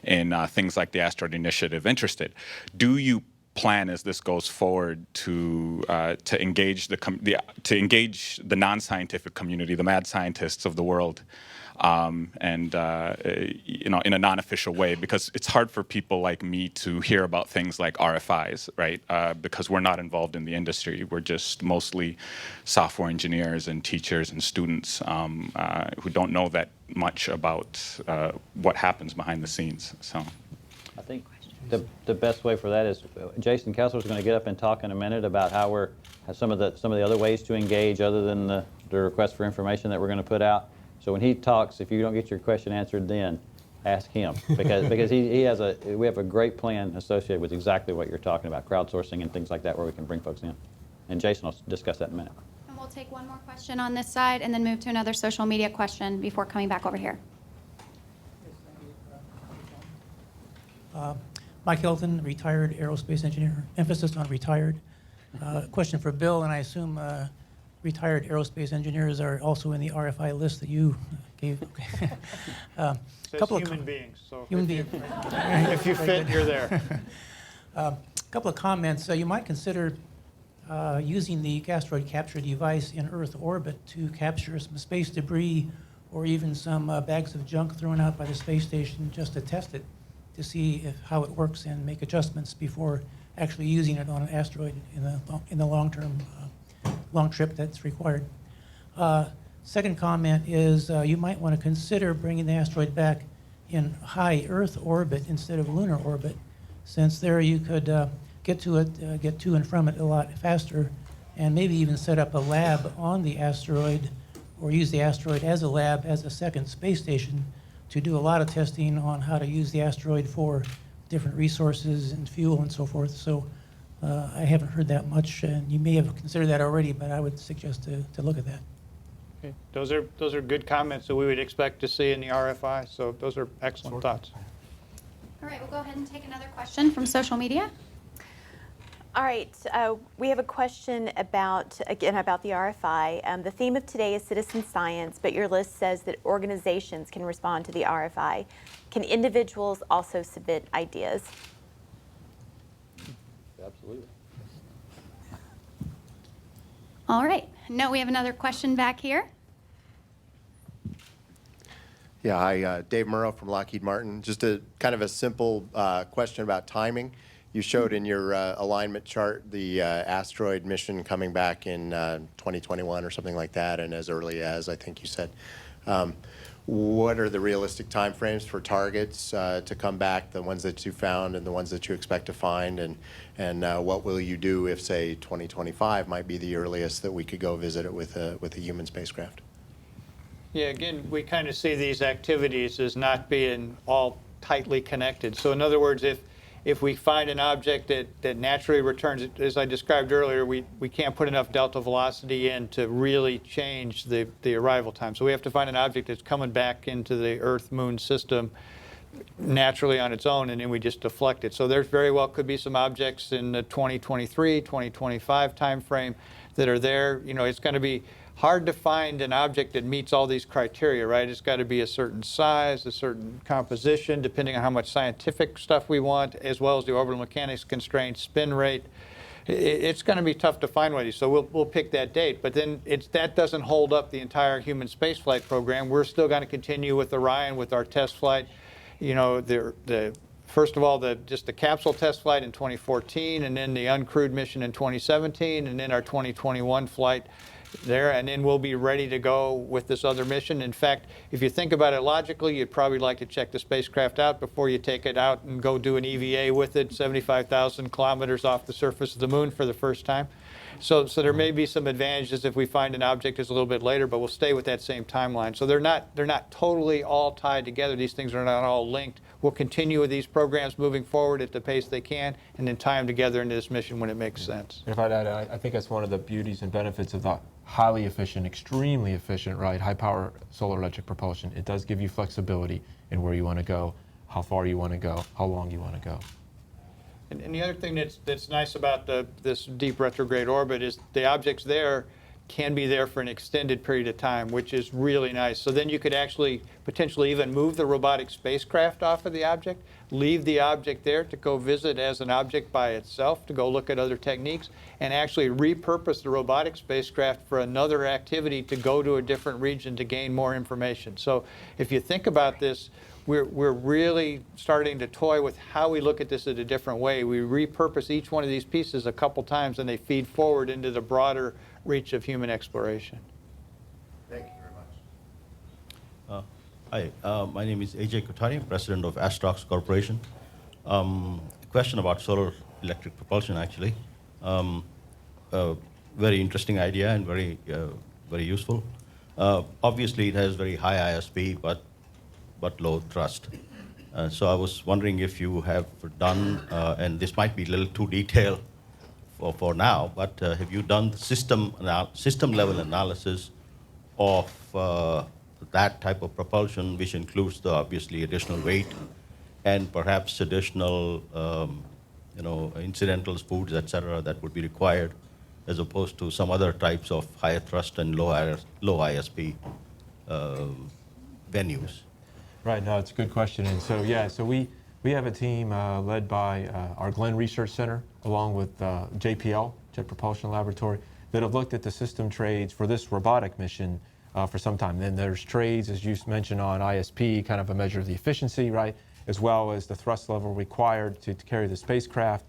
in things like the Asteroid Initiative interested. Do you plan, as this goes forward, to engage the non-scientific community, the mad scientists of the world, and you know, in a non-official way, because it's hard for people like me to hear about things like RFIs, right? Because we're not involved in the industry. We're just mostly software engineers and teachers and students who don't know that much about what happens behind the scenes. So, I think the best way for that is Jason Kessler is going to get up and talk in a minute about how some of the other ways to engage other than the request for information that we're going to put out. So when he talks, if you don't get your question answered, then ask him, because we have a great plan associated with exactly what you're talking about, crowdsourcing and things like that, where we can bring folks in. And Jason will discuss that in a minute. And we'll take one more question on this side and then move to another social media question before coming back over here. Mike Hilton, retired aerospace engineer. Emphasis on retired. Question for Bill, and I assume retired aerospace engineers are also in the RFI list that you gave. Couple of human beings. So human beings. If you fit, you're there. A couple of comments. You might consider using the asteroid capture device in Earth orbit to capture some space debris or even some bags of junk thrown out by the space station, just to test it, to see how it works and make adjustments before actually using it on an asteroid in the long-term long trip that's required. Second comment is you might want to consider bringing the asteroid back in high Earth orbit instead of lunar orbit, since there you could get to and from it a lot faster, and maybe even set up a lab on the asteroid or use the asteroid as a lab, as a second space station, to do a lot of testing on how to use the asteroid for different resources and fuel and so forth. So I haven't heard that much, and you may have considered that already, but I would suggest to look at that. Okay. Those are good comments that we would expect to see in the RFI, so those are excellent thoughts. All right, we'll go ahead and take another question from social media. All right, we have a question about the RFI. The theme of today is citizen science, but your list says that organizations can respond to the RFI. Can individuals also submit ideas? Absolutely. All right, no, we have another question back here. Yeah, hi, Dave Murrow from Lockheed Martin. Just a kind of a simple question about timing. You showed in your alignment chart the Asteroid mission coming back in 2021 or something like that, and as early as, I think you said. What are the realistic timeframes for targets to come back, the ones that you found and the ones that you expect to find, and what will you do if, say, 2025 might be the earliest that we could go visit it with a human spacecraft? Yeah, again, we kind of see these activities as not being all tightly connected. So in other words, if we find an object that naturally returns, as I described earlier, we can't put enough delta velocity in to really change the arrival time. So we have to find an object that's coming back into the Earth-Moon system naturally on its own, and then we just deflect it. So there very well could be some objects in the 2023, 2025 timeframe that are there. You know, it's going to be hard to find an object that meets all these criteria, right? It's got to be a certain size, a certain composition, depending on how much scientific stuff we want, as well as the orbital mechanics constraints, spin rate. It's going to be tough to find one of these, so we'll pick that date. But then that doesn't hold up the entire human spaceflight program. We're still going to continue with Orion with our test flight. You know, first of all, just the capsule test flight in 2014, and then the uncrewed mission in 2017, and then our 2021 flight there, and then we'll be ready to go with this other mission. In fact, if you think about it logically, you'd probably like to check the spacecraft out before you take it out and go do an EVA with it 75,000 kilometers off the surface of the moon for the first time. So there may be some advantages if we find an object that's a little bit later, but we'll stay with that same timeline. So they're not totally all tied together. These things are not all linked. We'll continue with these programs moving forward at the pace they can, and then tie them together into this mission when it makes sense. If I'd add, I think that's one of the beauties and benefits of the highly efficient, extremely efficient, right, high-power solar electric propulsion. It does give you flexibility in where you want to go, how far you want to go, how long you want to go. And the other thing that's nice about this deep retrograde orbit is the objects there can be there for an extended period of time, which is really nice. So then you could actually potentially even move the robotic spacecraft off of the object, leave the object there to go visit as an object by itself, to go look at other techniques, and actually repurpose the robotic spacecraft for another activity to go to a different region to gain more information. So if you think about this, we're really starting to toy with how we look at this in a different way. We repurpose each one of these pieces a couple times, and they feed forward into the broader reach of human exploration. Thank you very much. Hi, my name is AJ Kothari, president of Astrox Corporation. A question about solar electric propulsion, actually. Very interesting idea and very useful. Obviously, it has very high ISP, but low thrust. So I was wondering if you have done, and this might be a little too detailed for now, but have you done the system level analysis of that type of propulsion, which includes the obviously additional weight and perhaps additional incidentals, foods, etc., that would be required, as opposed to some other types of higher thrust and low ISP venues? Right, no, it's a good question. And so, yeah, so we have a team led by our Glenn Research Center, along with JPL, Jet Propulsion Laboratory, that have looked at the system trades for this robotic mission for some time. Then there's trades, as you mentioned, on ISP, kind of a measure of the efficiency, right, as well as the thrust level required to carry the spacecraft,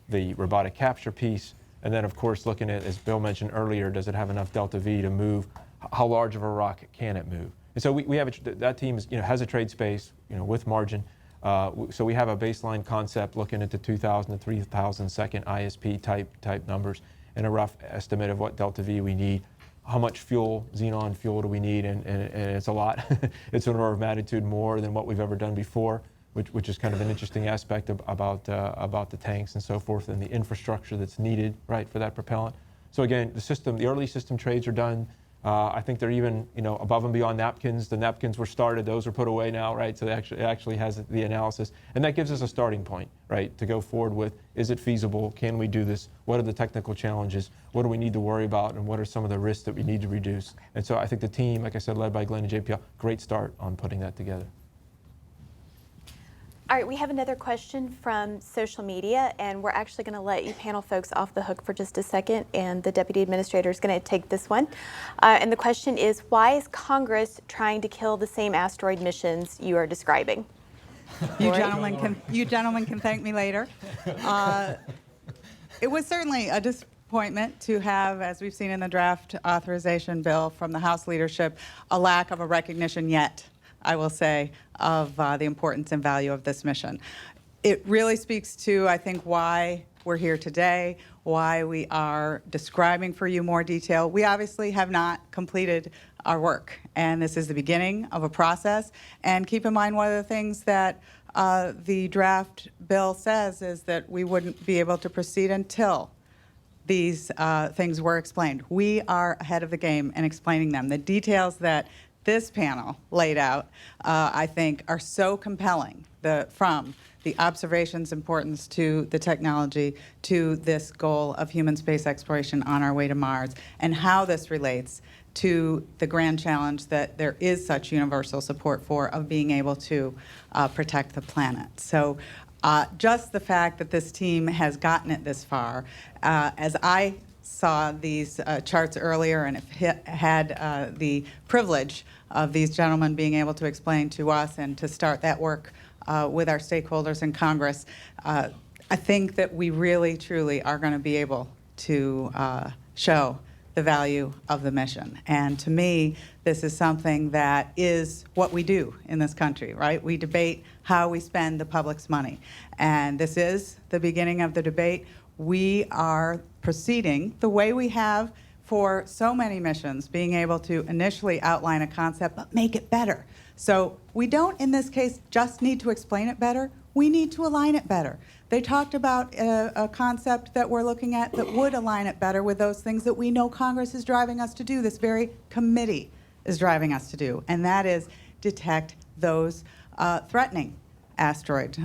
the robotic capture piece, and then, of course, looking at, as Bill mentioned earlier, does it have enough delta V to move? How large of a rocket can it move? And so we have that team has a trade space, with margin. So we have a baseline concept looking at the 2,000 to 3,000 second ISP type numbers and a rough estimate of what delta V we need. How much fuel, xenon fuel, do we need? And it's a lot. It's an order of magnitude more than what we've ever done before. which is kind of an interesting aspect about the tanks and so forth, and the infrastructure that's needed, right, for that propellant. So again, the early system trades are done. I think they're even, above and beyond napkins. The napkins were started; those are put away now, right? So it actually has the analysis, and that gives us a starting point, right, to go forward with. Is it feasible? Can we do this? What are the technical challenges? What do we need to worry about? And what are some of the risks that we need to reduce? Okay. And so I think the team, like I said, led by Glenn and JPL, great start on putting that together. All right, we have another question from social media, and we're actually going to let you panel folks off the hook for just a second, and the Deputy Administrator is going to take this one. And the question is, why is Congress trying to kill the same asteroid missions you are describing? You gentlemen can thank me later. It was certainly a disappointment to have, as we've seen in the draft authorization bill from the House leadership, a lack of a recognition yet, I will say, of the importance and value of this mission. It really speaks to, I think, why we're here today, why we are describing for you more detail. We obviously have not completed our work, and this is the beginning of a process. And keep in mind, one of the things that the draft bill says is that we wouldn't be able to proceed until these things were explained. We are ahead of the game in explaining them. The details that this panel laid out, I think, are so compelling, from the observations importance to the technology to this goal of human space exploration on our way to Mars, and how this relates to the grand challenge that there is such universal support for, of being able to protect the planet. So just the fact that this team has gotten it this far, as I saw these charts earlier and have had the privilege of these gentlemen being able to explain to us and to start that work with our stakeholders in Congress, I think that we really, truly are going to be able to show the value of the mission. And to me, this is something that is what we do in this country, right? We debate how we spend the public's money. And this is the beginning of the debate. We are proceeding the way we have for so many missions, being able to initially outline a concept, but make it better. So we don't, in this case, just need to explain it better. We need to align it better. They talked about a concept that we're looking at that would align it better with those things that we know Congress is driving us to do, this very committee is driving us to do, and that is detect those threatening asteroid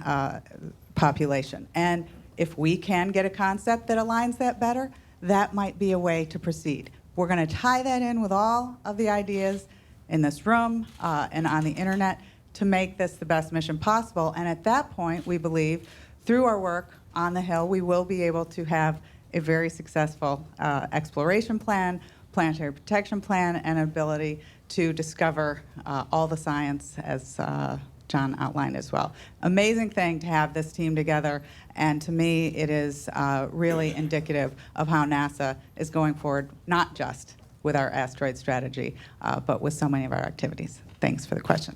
population. And if we can get a concept that aligns that better, that might be a way to proceed. We're going to tie that in with all of the ideas in this room and on the internet to make this the best mission possible. And at that point, we believe, through our work on the Hill, we will be able to have a very successful exploration plan, planetary protection plan, and ability to discover all the science, as John outlined as well. Amazing thing to have this team together, and to me it is really indicative of how NASA is going forward, not just with our asteroid strategy, but with so many of our activities. Thanks for the question.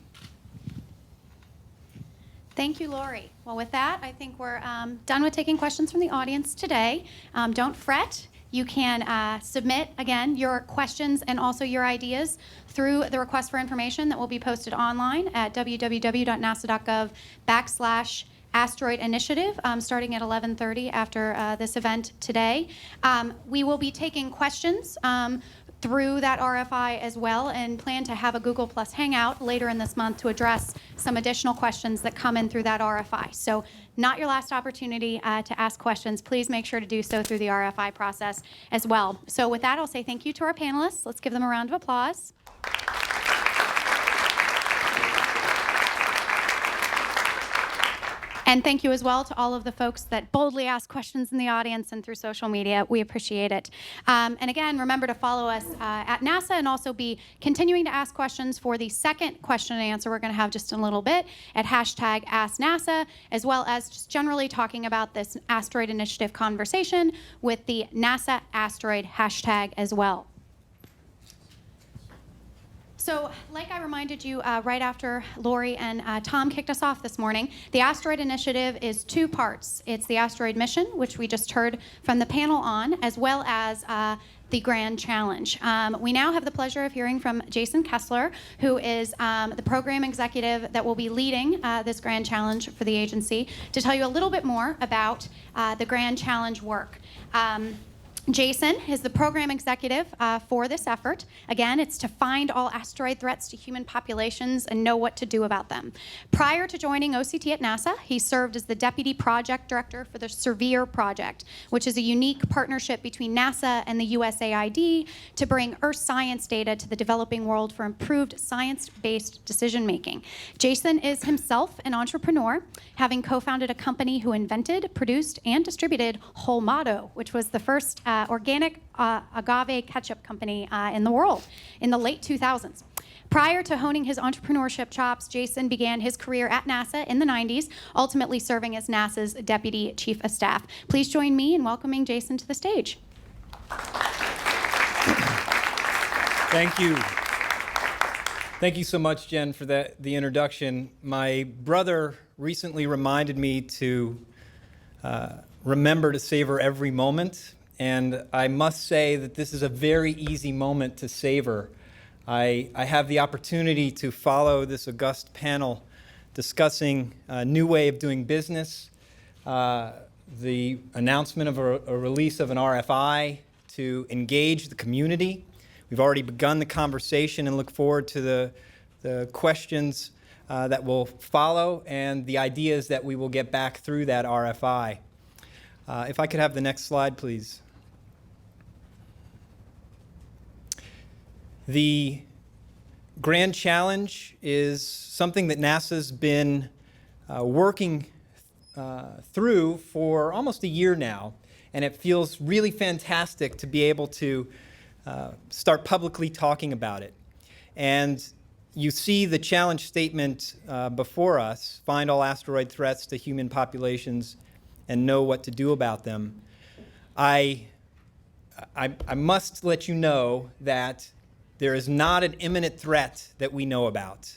Thank you, Lori. Well, with that, I think we're done with taking questions from the audience today. Don't fret. You can submit, again, your questions and also your ideas through the request for information that will be posted online at www.nasa.gov/Asteroid Initiative, starting at 11:30 after this event today. We will be taking questions through that RFI as well, and plan to have a Google Plus Hangout later in this month to address some additional questions that come in through that RFI. So not your last opportunity to ask questions. Please make sure to do so through the RFI process as well. So with that, I'll say thank you to our panelists. Let's give them a round of applause. And thank you as well to all of the folks that boldly ask questions in the audience and through social media. We appreciate it. And again, remember to follow us at NASA, and also be continuing to ask questions for the second question and answer we're going to have just in a little bit at #AskNASA, as well as just generally talking about this asteroid initiative conversation with the NASA Asteroid hashtag as well. So, like I reminded you right after Lori and Tom kicked us off this morning, the Asteroid Initiative is two parts. It's the asteroid mission, which we just heard from the panel on, as well as the Grand Challenge. We now have the pleasure of hearing from Jason Kessler, who is the program executive that will be leading this Grand Challenge for the agency, to tell you a little bit more about the Grand Challenge work. Jason is the program executive for this effort. Again, it's to find all asteroid threats to human populations and know what to do about them. Prior to joining OCT at NASA, he served as the deputy project director for the SERVIR project, which is a unique partnership between NASA and the USAID to bring Earth science data to the developing world for improved science-based decision-making. Jason is himself an entrepreneur, having co-founded a company who invented, produced, and distributed Holmato, which was the first organic agave ketchup company in the world in the late 2000s. Prior to honing his entrepreneurship chops, Jason began his career at NASA in the 90s, ultimately serving as NASA's Deputy Chief of Staff. Please join me in welcoming Jason to the stage. Thank you. Thank you so much, Jen, for the introduction. My brother recently reminded me to remember to savor every moment. And I must say that this is a very easy moment to savor. I have the opportunity to follow this august panel discussing a new way of doing business, the announcement of a release of an RFI to engage the community. We've already begun the conversation and look forward to the questions that will follow and the ideas that we will get back through that RFI. If I could have the next slide, please. The Grand Challenge is something that NASA's been working through for almost a year now, and it feels really fantastic to be able to start publicly talking about it. And you see the challenge statement before us: find all asteroid threats to human populations and know what to do about them. I must let you know that there is not an imminent threat that we know about.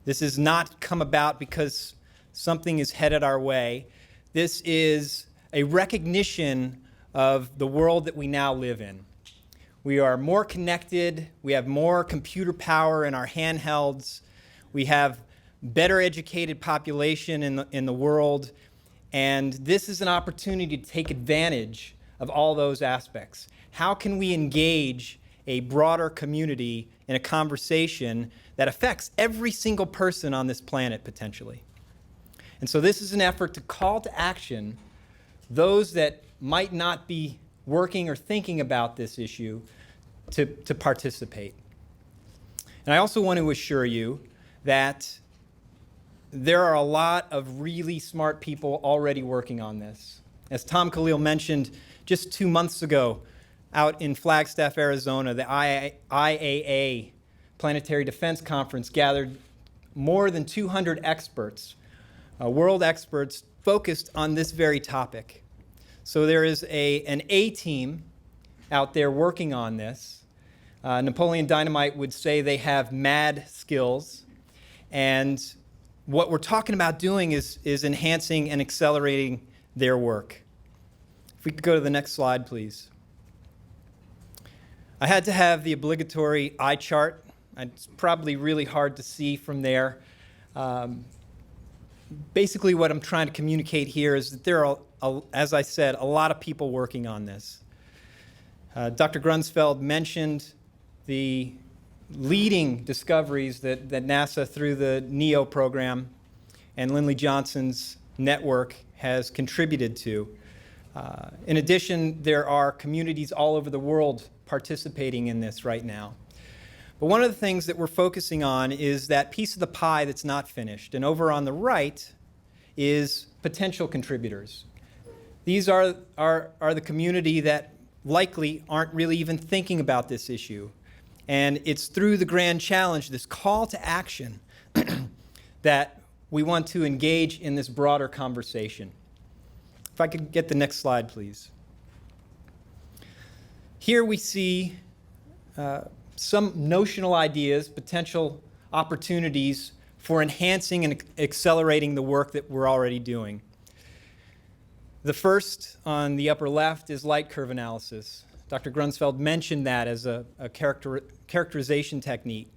This has not come about because something is headed our way. This is a recognition of the world that we now live in. We are more connected. We have more computer power in our handhelds. We have better educated population in the world. And this is an opportunity to take advantage of all those aspects. How can we engage a broader community in a conversation that affects every single person on this planet potentially? And so this is an effort to call to action those that might not be working or thinking about this issue to participate. And I also want to assure you that there are a lot of really smart people already working on this. As Tom Khalil mentioned, just 2 months ago, out in Flagstaff, Arizona, the IAA Planetary Defense Conference gathered more than 200 experts, world experts, focused on this very topic. So there is an A team out there working on this. Napoleon Dynamite would say they have mad skills. And what we're talking about doing is enhancing and accelerating their work. If we could go to the next slide, please. I had to have the obligatory eye chart. It's probably really hard to see from there. Basically, what I'm trying to communicate here is that there are, as I said, a lot of people working on this. Dr. Grunsfeld mentioned the leading discoveries that NASA, through the NEO program and Lindley Johnson's network, has contributed to. In addition, there are communities all over the world participating in this right now. But one of the things that we're focusing on is that piece of the pie that's not finished. And over on the right is potential contributors. These are the community that likely aren't really even thinking about this issue. And it's through the Grand Challenge, this call to action, that we want to engage in this broader conversation. If I could get the next slide, please. Here we see some notional ideas, potential opportunities for enhancing and accelerating the work that we're already doing. The first on the upper left is light curve analysis. Dr. Grunsfeld mentioned that as a characterization technique.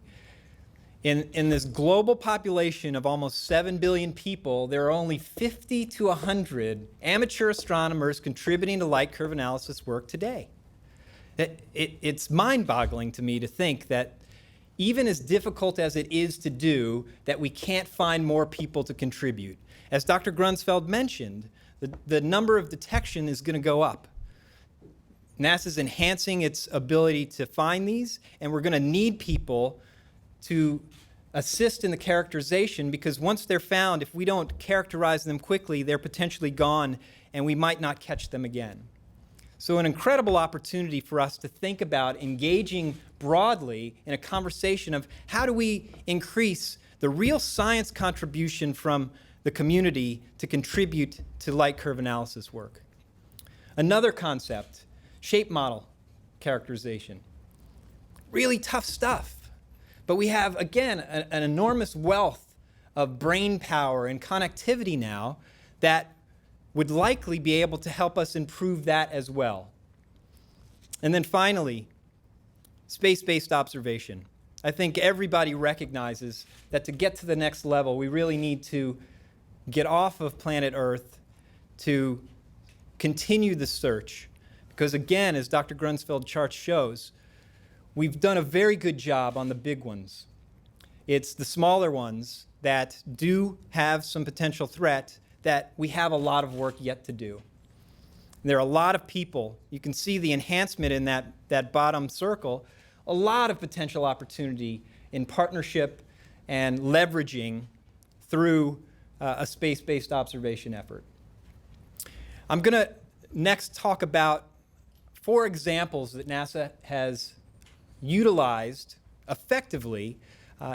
In this global population of almost 7 billion people, there are only 50 to 100 amateur astronomers contributing to light curve analysis work today. It's mind-boggling to me to think that even as difficult as it is to do, that we can't find more people to contribute. As Dr. Grunsfeld mentioned, the number of detection is going to go up. NASA's enhancing its ability to find these, and we're going to need people to assist in the characterization, because once they're found, if we don't characterize them quickly, they're potentially gone, and we might not catch them again. So an incredible opportunity for us to think about engaging broadly in a conversation of how do we increase the real science contribution from the community to contribute to light curve analysis work. Another concept, shape model characterization. Really tough stuff. But we have, again, an enormous wealth of brain power and connectivity now that would likely be able to help us improve that as well. And then finally, space-based observation. I think everybody recognizes that to get to the next level, we really need to get off of planet Earth to continue the search. Because again, as Dr. Grunsfeld chart shows, we've done a very good job on the big ones. It's the smaller ones that do have some potential threat that we have a lot of work yet to do. There are a lot of people. You can see the enhancement in that bottom circle, a lot of potential opportunity in partnership and leveraging through a space-based observation effort. I'm going to next talk about 4 examples that NASA has utilized effectively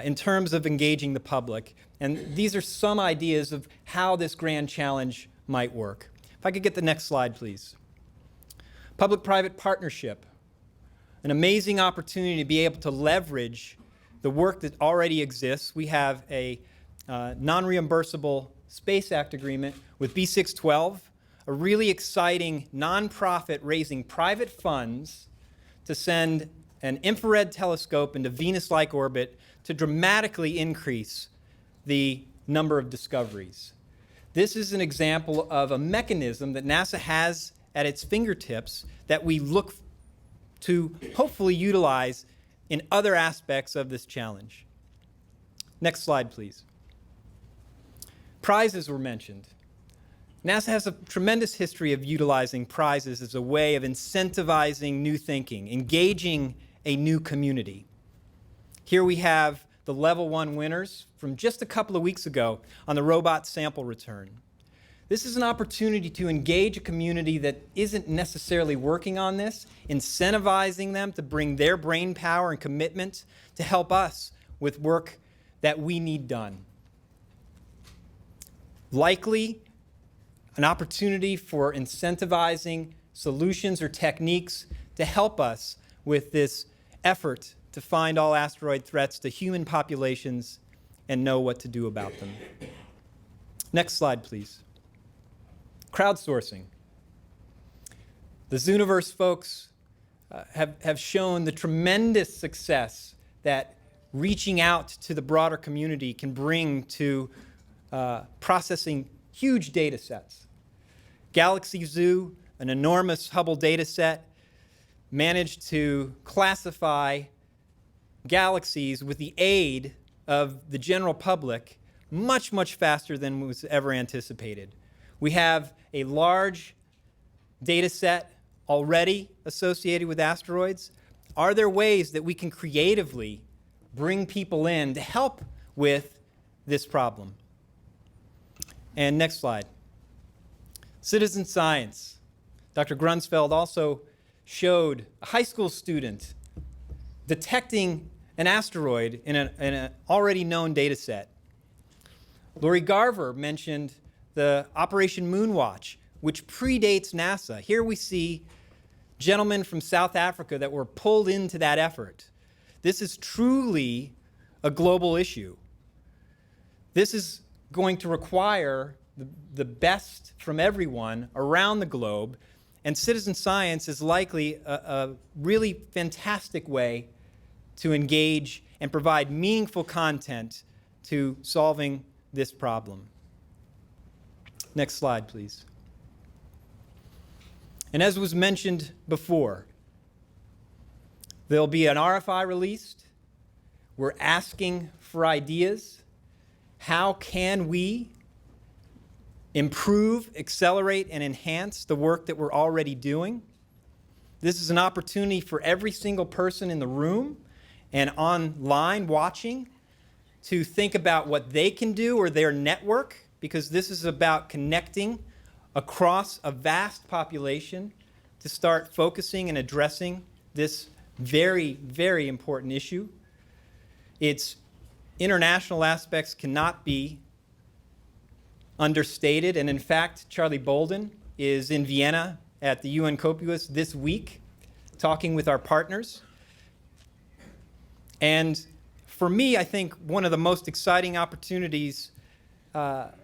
in terms of engaging the public. And these are some ideas of how this grand challenge might work. If I could get the next slide, please. Public-private partnership. An amazing opportunity to be able to leverage the work that already exists. We have a non-reimbursable Space Act agreement with B612, a really exciting nonprofit raising private funds to send an infrared telescope into Venus-like orbit to dramatically increase the number of discoveries. This is an example of a mechanism that NASA has at its fingertips that we look to hopefully utilize in other aspects of this challenge. Next slide, please. Prizes were mentioned. NASA has a tremendous history of utilizing prizes as a way of incentivizing new thinking, engaging a new community. Here we have the level 1 winners from just a couple of weeks ago on the robot sample return. This is an opportunity to engage a community that isn't necessarily working on this, incentivizing them to bring their brain power and commitment to help us with work that we need done. Likely, an opportunity for incentivizing solutions or techniques to help us with this effort to find all asteroid threats to human populations and know what to do about them. Next slide, please. Crowdsourcing. The Zooniverse folks have shown the tremendous success that reaching out to the broader community can bring to processing huge data sets. Galaxy Zoo, an enormous Hubble data set, managed to classify galaxies with the aid of the general public much, much faster than was ever anticipated. We have a large data set already associated with asteroids. Are there ways that we can creatively bring people in to help with this problem? And next slide. Citizen science. Dr. Grunsfeld also showed a high school student detecting an asteroid in an already known data set. Lori Garver mentioned the Operation Moonwatch, which predates NASA. Here we see gentlemen from South Africa that were pulled into that effort. This is truly a global issue. This is going to require the best from everyone around the globe, And citizen science is likely a really fantastic way to engage and provide meaningful content to solving this problem. Next slide, please. And as was mentioned before, there'll be an RFI released. We're asking for ideas. How can we improve, accelerate, and enhance the work that we're already doing? This is an opportunity for every single person in the room and online watching to think about what they can do or their network, because this is about connecting across a vast population to start focusing and addressing this very, very important issue. Its international aspects cannot be understated, and in fact, Charlie Bolden is in Vienna at the UN COPUOS this week, talking with our partners. And for me, I think one of the most exciting opportunities that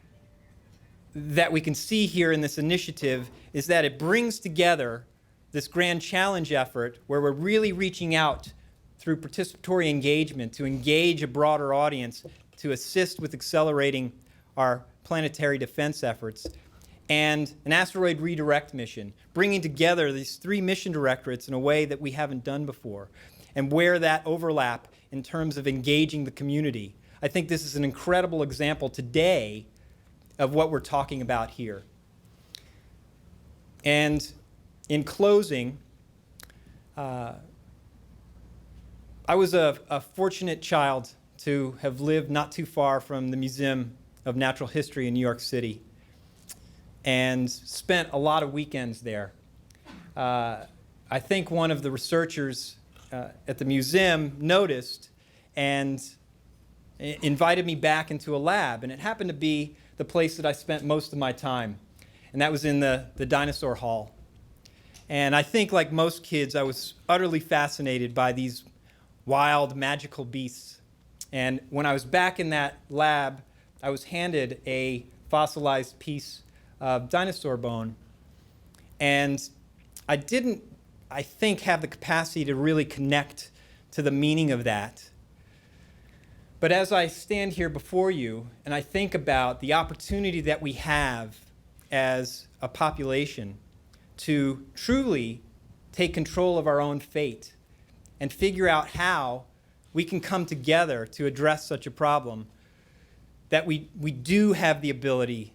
we can see here in this initiative is that it brings together this grand challenge effort where we're really reaching out through participatory engagement to engage a broader audience to assist with accelerating our planetary defense efforts, and an asteroid redirect mission, bringing together these three mission directorates in a way that we haven't done before, and where that overlap in terms of engaging the community. I think this is an incredible example today of what we're talking about here. And in closing, I was a fortunate child to have lived not too far from the Museum of Natural History in New York City and spent a lot of weekends there. I think one of the researchers at the museum noticed and invited me back into a lab, and it happened to be the place that I spent most of my time, and that was in the dinosaur hall. And I think, like most kids, I was utterly fascinated by these wild, magical beasts. And when I was back in that lab, I was handed a fossilized piece of dinosaur bone. And I didn't, I think, have the capacity to really connect to the meaning of that. But as I stand here before you and I think about the opportunity that we have as a population to truly take control of our own fate and figure out how we can come together to address such a problem, that we do have the ability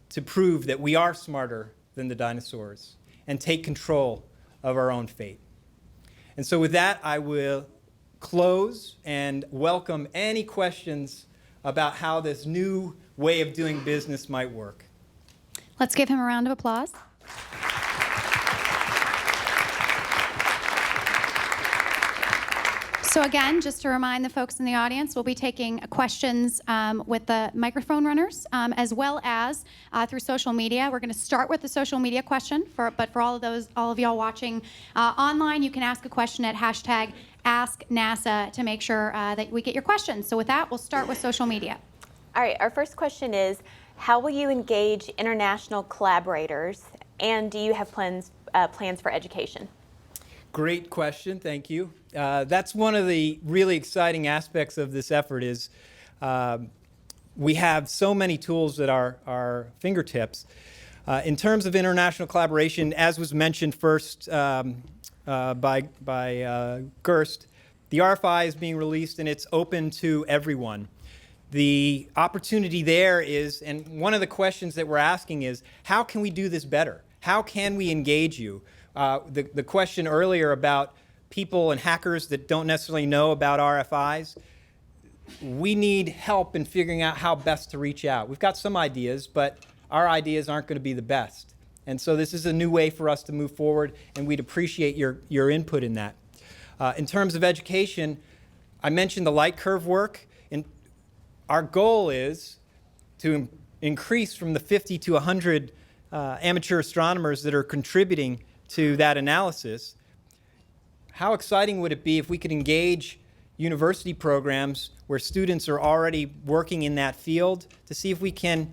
to prove that we are smarter than the dinosaurs and take control of our own fate. And so with that, I will close and welcome any questions about how this new way of doing business might work. Let's give him a round of applause. So again, just to remind the folks in the audience, we'll be taking questions with the microphone runners, as well as through social media. We're going to start with the social media question, but for all of y'all watching online, you can ask a question at hashtag #AskNASA to make sure that we get your questions. So with that, we'll start with social media. All right, our first question is, how will you engage international collaborators, and do you have plans for education? Great question, thank you. That's one of the really exciting aspects of this effort is we have so many tools at our fingertips. In terms of international collaboration, as was mentioned first by Gerst, the RFI is being released and it's open to everyone. The opportunity there is, and one of the questions that we're asking is, how can we do this better? How can we engage you? The question earlier about people and hackers that don't necessarily know about RFIs, we need help in figuring out how best to reach out. We've got some ideas, but our ideas aren't going to be the best. And so this is a new way for us to move forward, and we'd appreciate your input in that. In terms of education, I mentioned the light curve work, and our goal is to increase from the 50 to 100 amateur astronomers that are contributing to that analysis. How exciting would it be if we could engage university programs where students are already working in that field to see if we can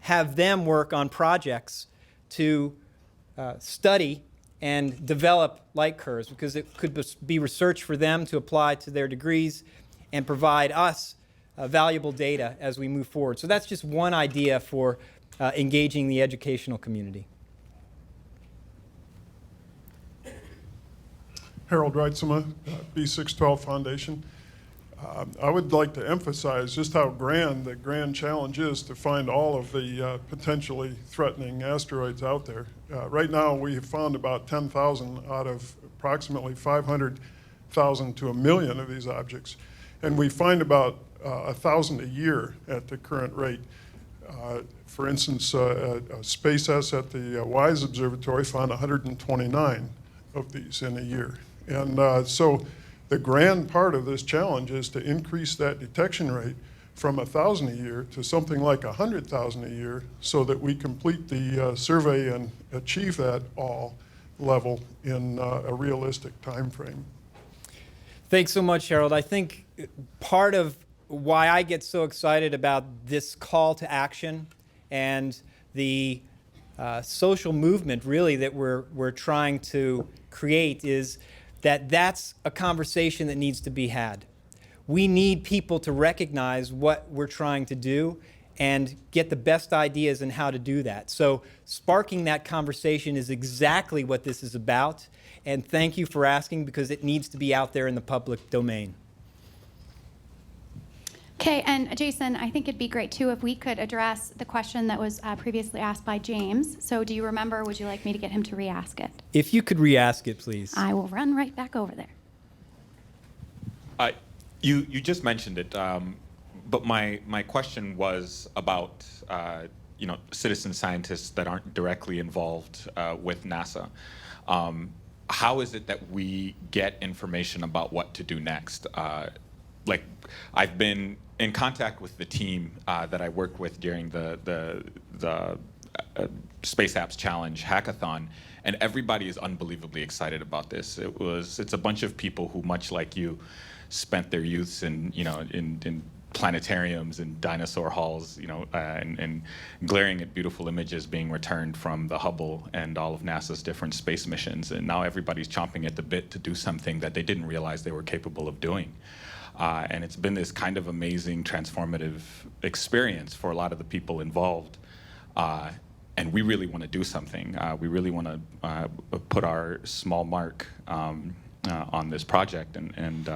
have them work on projects to study and develop light curves, because it could be research for them to apply to their degrees and provide us valuable data as we move forward. So that's just one idea for engaging the educational community. Harold Reitzema, B612 Foundation. I would like to emphasize just how grand the grand challenge is to find all of the potentially threatening asteroids out there. Right now, we have found about 10,000 out of approximately 500,000 to 1 million of these objects. And we find about 1,000 a year at the current rate. For instance, SpaceX at the WISE Observatory found 129 of these in a year. And so the grand part of this challenge is to increase that detection rate from 1,000 a year to something like 100,000 a year, so that we complete the survey and achieve that all level in a realistic time frame. Thanks so much, Harold. I think part of why I get so excited about this call to action and the social movement really that we're trying to create is that that's a conversation that needs to be had. We need people to recognize what we're trying to do and get the best ideas in how to do that. So sparking that conversation is exactly what this is about. And thank you for asking, because it needs to be out there in the public domain. Okay, and Jason, I think it'd be great too if we could address the question that was previously asked by James. So do you remember, would you like me to get him to re-ask it? If you could re-ask it, please. I will run right back over there. You just mentioned it, but my question was about citizen scientists that aren't directly involved with NASA. How is it that we get information about what to do next? Like, I've been in contact with the team that I worked with during the Space Apps Challenge hackathon, and everybody is unbelievably excited about this. It's a bunch of people who, much like you, spent their youths in planetariums and dinosaur halls, and glaring at beautiful images being returned from the Hubble and all of NASA's different space missions. And now everybody's chomping at the bit to do something that they didn't realize they were capable of doing. And it's been this kind of amazing, transformative experience for a lot of the people involved. And we really want to do something. We really want to put our small mark on this project. And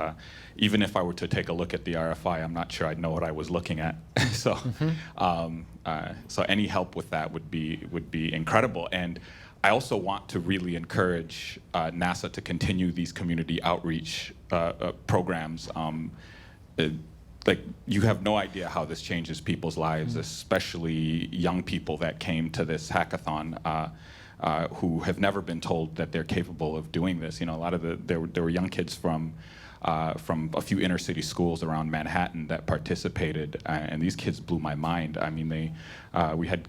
even if I were to take a look at the RFI, I'm not sure I'd know what I was looking at. So, so any help with that would be incredible. And I also want to really encourage NASA to continue these community outreach programs. Like, you have no idea how this changes people's lives, especially young people that came to this hackathon who have never been told that they're capable of doing this. A lot of there were young kids from a few inner city schools around Manhattan that participated, and these kids blew my mind. I mean, we had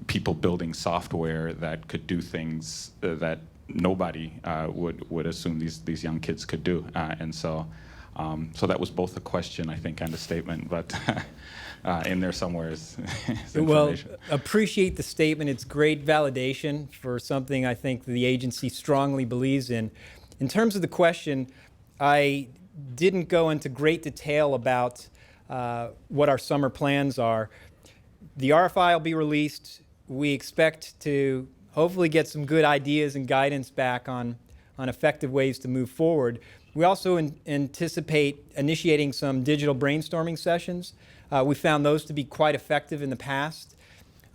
people building software that could do things that nobody would assume these young kids could do, and so that was both a question, I think, and a statement, but in there somewhere is information. Well, appreciate the statement. It's great validation for something I think the agency strongly believes in. In terms of the question, I didn't go into great detail about what our summer plans are. The RFI will be released. We expect to hopefully get some good ideas and guidance back on effective ways to move forward. We also anticipate initiating some digital brainstorming sessions. We found those to be quite effective in the past.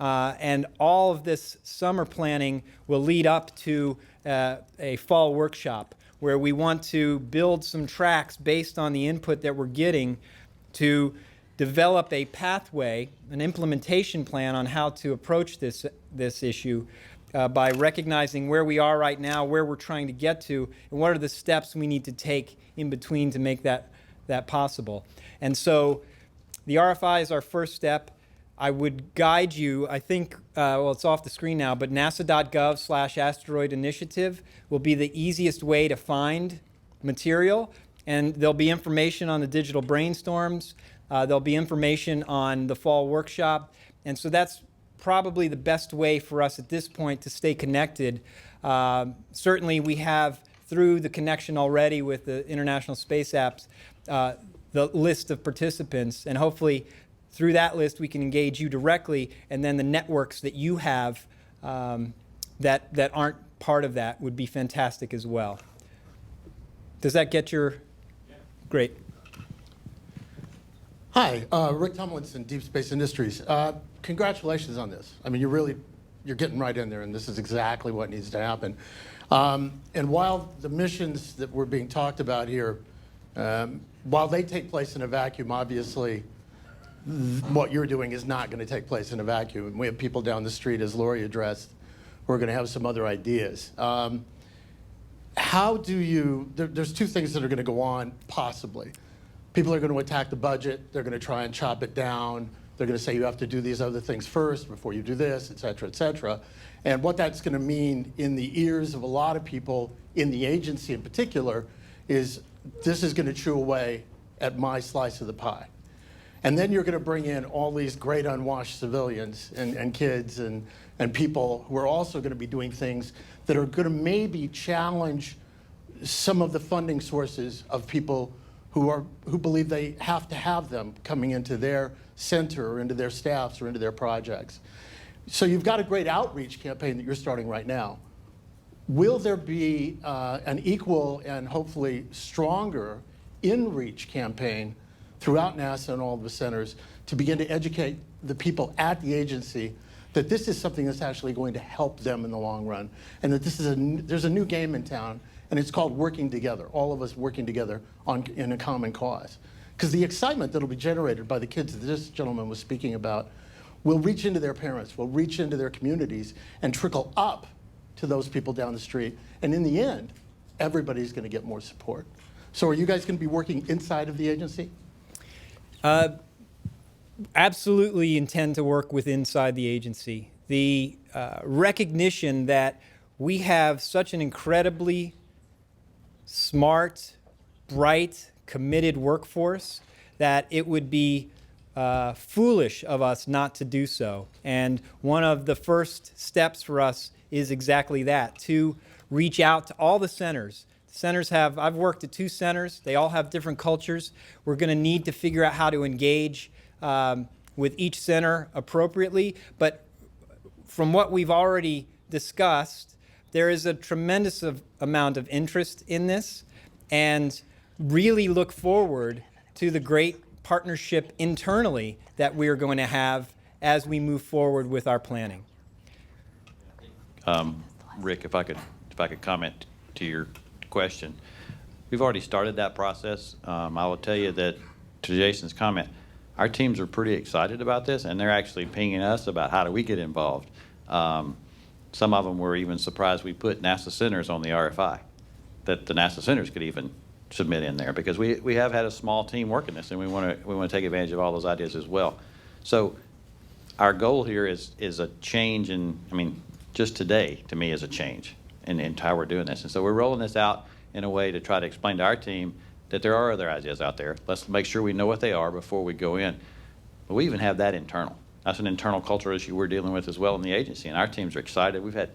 And all of this summer planning will lead up to a fall workshop where we want to build some tracks based on the input that we're getting to develop a pathway, an implementation plan on how to approach this issue by recognizing where we are right now, where we're trying to get to, and what are the steps we need to take in between to make that possible. And so the RFI is our first step. I would guide you, I think, well, it's off the screen now, but nasa.gov/asteroid initiative will be the easiest way to find material. And there'll be information on the digital brainstorms. There'll be information on the fall workshop. And so that's probably the best way for us at this point to stay connected. Certainly we have, through the connection already with the International Space Apps, the list of participants, and hopefully through that list we can engage you directly, and then the networks that you have that aren't part of that would be fantastic as well. Does that get your... Great. Hi, Rick Tomlinson, Deep Space Industries. Congratulations on this. I mean, you're getting right in there, and this is exactly what needs to happen. And while the missions that were being talked about here, while they take place in a vacuum, obviously, what you're doing is not going to take place in a vacuum. And we have people down the street, as Lori addressed, who are going to have some other ideas. How do you, there's two things that are going to go on, possibly. People are going to attack the budget. They're going to try and chop it down. They're going to say you have to do these other things first before you do this, et cetera, et cetera. And what that's going to mean in the ears of a lot of people in the agency in particular is this is going to chew away at my slice of the pie. And then you're going to bring in all these great unwashed civilians and kids and people who are also going to be doing things that are going to maybe challenge some of the funding sources of people who believe they have to have them coming into their center or into their staffs or into their projects. So you've got a great outreach campaign that you're starting right now. Will there be an equal and hopefully stronger in-reach campaign throughout NASA and all of the centers to begin to educate the people at the agency that this is something that's actually going to help them in the long run, and that this is there's a new game in town, and it's called working together, all of us working together in a common cause. Because the excitement that'll be generated by the kids that this gentleman was speaking about will reach into their parents, will reach into their communities, and trickle up to those people down the street. And in the end, everybody's going to get more support. So are you guys going to be working inside of the agency? Absolutely intend to work with inside the agency. The recognition that we have such an incredibly smart, bright, committed workforce that it would be foolish of us not to do so. And one of the first steps for us is exactly that, to reach out to all the centers. Centers have, I've worked at 2 centers, they all have different cultures. We're going to need to figure out how to engage with each center appropriately, but from what we've already discussed, there is a tremendous amount of interest in this, and really look forward to the great partnership internally that we are going to have as we move forward with our planning. Rick, if I could comment to your question. We've already started that process. I will tell you that, to Jason's comment, our teams are pretty excited about this, and they're actually pinging us about how do we get involved. Some of them were even surprised we put NASA centers on the RFI, that the NASA centers could even submit in there, because we have had a small team working this, and we want to take advantage of all those ideas as well. So our goal here is a change in, I mean, just today to me is a change in how we're doing this. And so we're rolling this out in a way to try to explain to our team that there are other ideas out there. Let's make sure we know what they are before we go in. But we even have that internal. That's an internal cultural issue we're dealing with as well in the agency, and our teams are excited. We've had,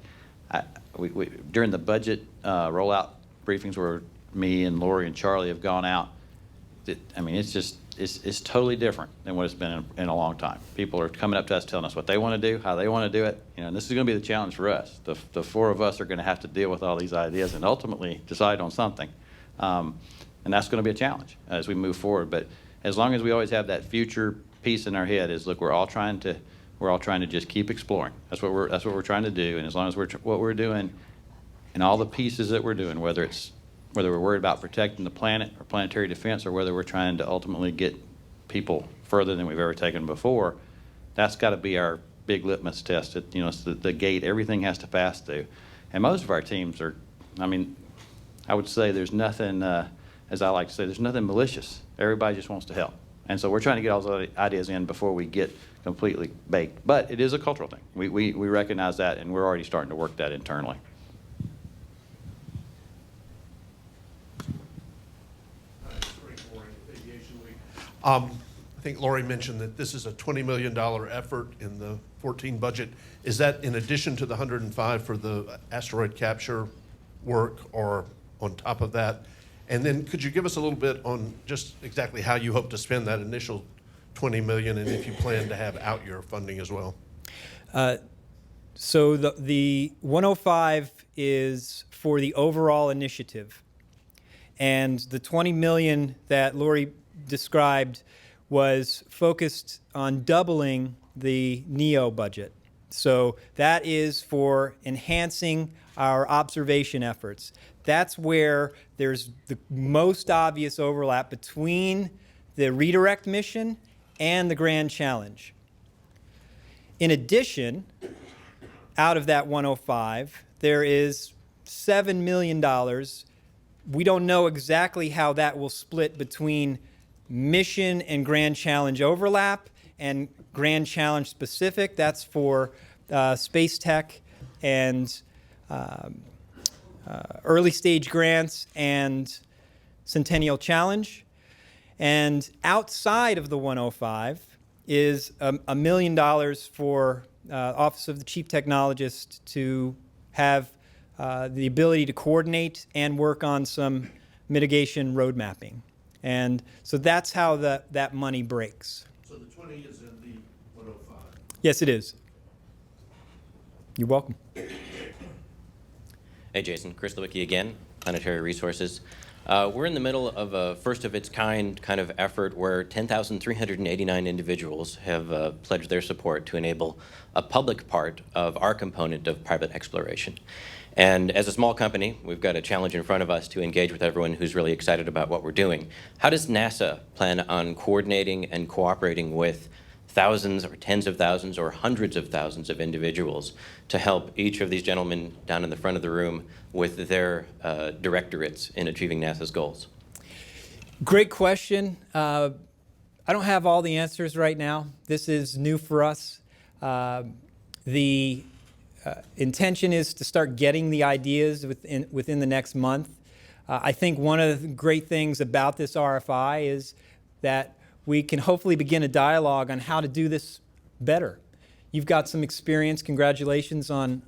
during the budget rollout briefings where me and Lori and Charlie have gone out, I mean, it's just, it's totally different than what it's been in a long time. People are coming up to us telling us what they want to do, how they want to do it, and this is going to be the challenge for us. The 4 of us are going to have to deal with all these ideas and ultimately decide on something. And that's going to be a challenge as we move forward. But as long as we always have that future piece in our head, is look, we're all trying to just keep exploring. That's what we're trying to do. And as long as what we're doing and all the pieces that we're doing, whether we're worried about protecting the planet or planetary defense, or whether we're trying to ultimately get people further than we've ever taken before, that's got to be our big litmus test. It's the gate everything has to pass through. And most of our teams are, I mean, I would say there's nothing, as I like to say, there's nothing malicious. Everybody just wants to help. And so we're trying to get all those ideas in before we get completely baked. But it is a cultural thing. We recognize that, and we're already starting to work that internally. I think Lori mentioned that this is a $20 million effort in the 14 budget. Is that in addition to the 105 for the asteroid capture work, or on top of that? And then could you give us a little bit on just exactly how you hope to spend that initial 20 million, and if you plan to have out year funding as well? So the 105 is for the overall initiative. And the 20 million that Lori described was focused on doubling the NEO budget. So that is for enhancing our observation efforts. That's where there's the most obvious overlap between the redirect mission and the Grand Challenge. In addition, out of that 105, there is $7 million. We don't know exactly how that will split between mission and Grand Challenge overlap and Grand Challenge specific. That's for space tech and early stage grants and Centennial Challenge. And outside of the 105 is $1 million for Office of the Chief Technologist to have the ability to coordinate and work on some mitigation road mapping. And so that's how that money breaks. So the 20 is in the 105? Yes, it is. You're welcome. Hey, Jason. Chris Lewicki again, Planetary Resources. We're in the middle of a first-of-its-kind kind of effort where 10,389 individuals have pledged their support to enable a public part of our component of private exploration. And as a small company, we've got a challenge in front of us to engage with everyone who's really excited about what we're doing. How does NASA plan on coordinating and cooperating with thousands or tens of thousands or hundreds of thousands of individuals to help each of these gentlemen down in the front of the room with their directorates in achieving NASA's goals? Great question. I don't have all the answers right now. This is new for us. The intention is to start getting the ideas within the next month. I think one of the great things about this RFI is that we can hopefully begin a dialogue on how to do this better. You've got some experience. Congratulations on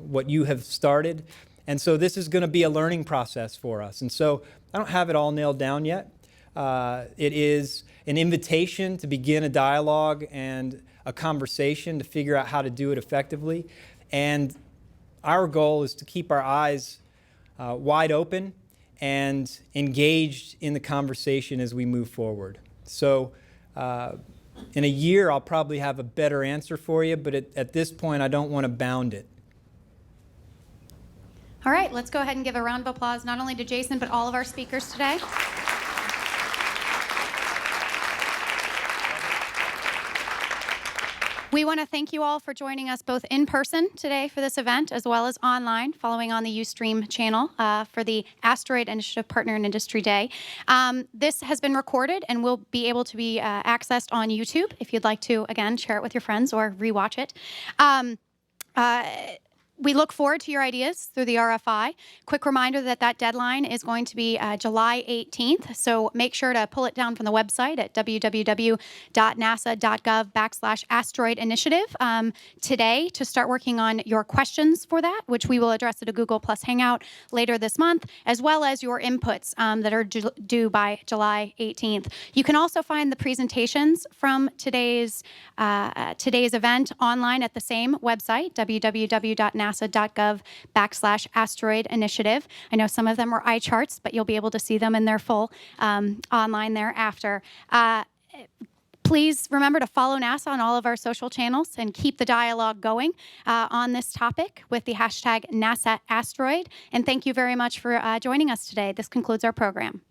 what you have started. And so this is going to be a learning process for us. And so I don't have it all nailed down yet. It is an invitation to begin a dialogue and a conversation to figure out how to do it effectively. And our goal is to keep our eyes wide open and engaged in the conversation as we move forward. So in a year, I'll probably have a better answer for you, but at this point, I don't want to bound it. All right, let's go ahead and give a round of applause not only to Jason, but all of our speakers today. We want to thank you all for joining us both in person today for this event, as well as online, following on the Ustream channel for the Asteroid Initiative Partner and Industry Day. This has been recorded and will be able to be accessed on YouTube if you'd like to, again, share it with your friends or rewatch it. We look forward to your ideas through the RFI. Quick reminder that deadline is going to be July 18th, so make sure to pull it down from the website at www.nasa.gov/asteroid initiative today to start working on your questions for that, which we will address at a Google Plus Hangout later this month, as well as your inputs that are due by July 18th. You can also find the presentations from today's event online at the same website, www.nasa.gov/asteroid initiative. I know some of them are eye charts, but you'll be able to see them in their full online thereafter. Please remember to follow NASA on all of our social channels and keep the dialogue going on this topic with the hashtag NASAAsteroid. And thank you very much for joining us today. This concludes our program.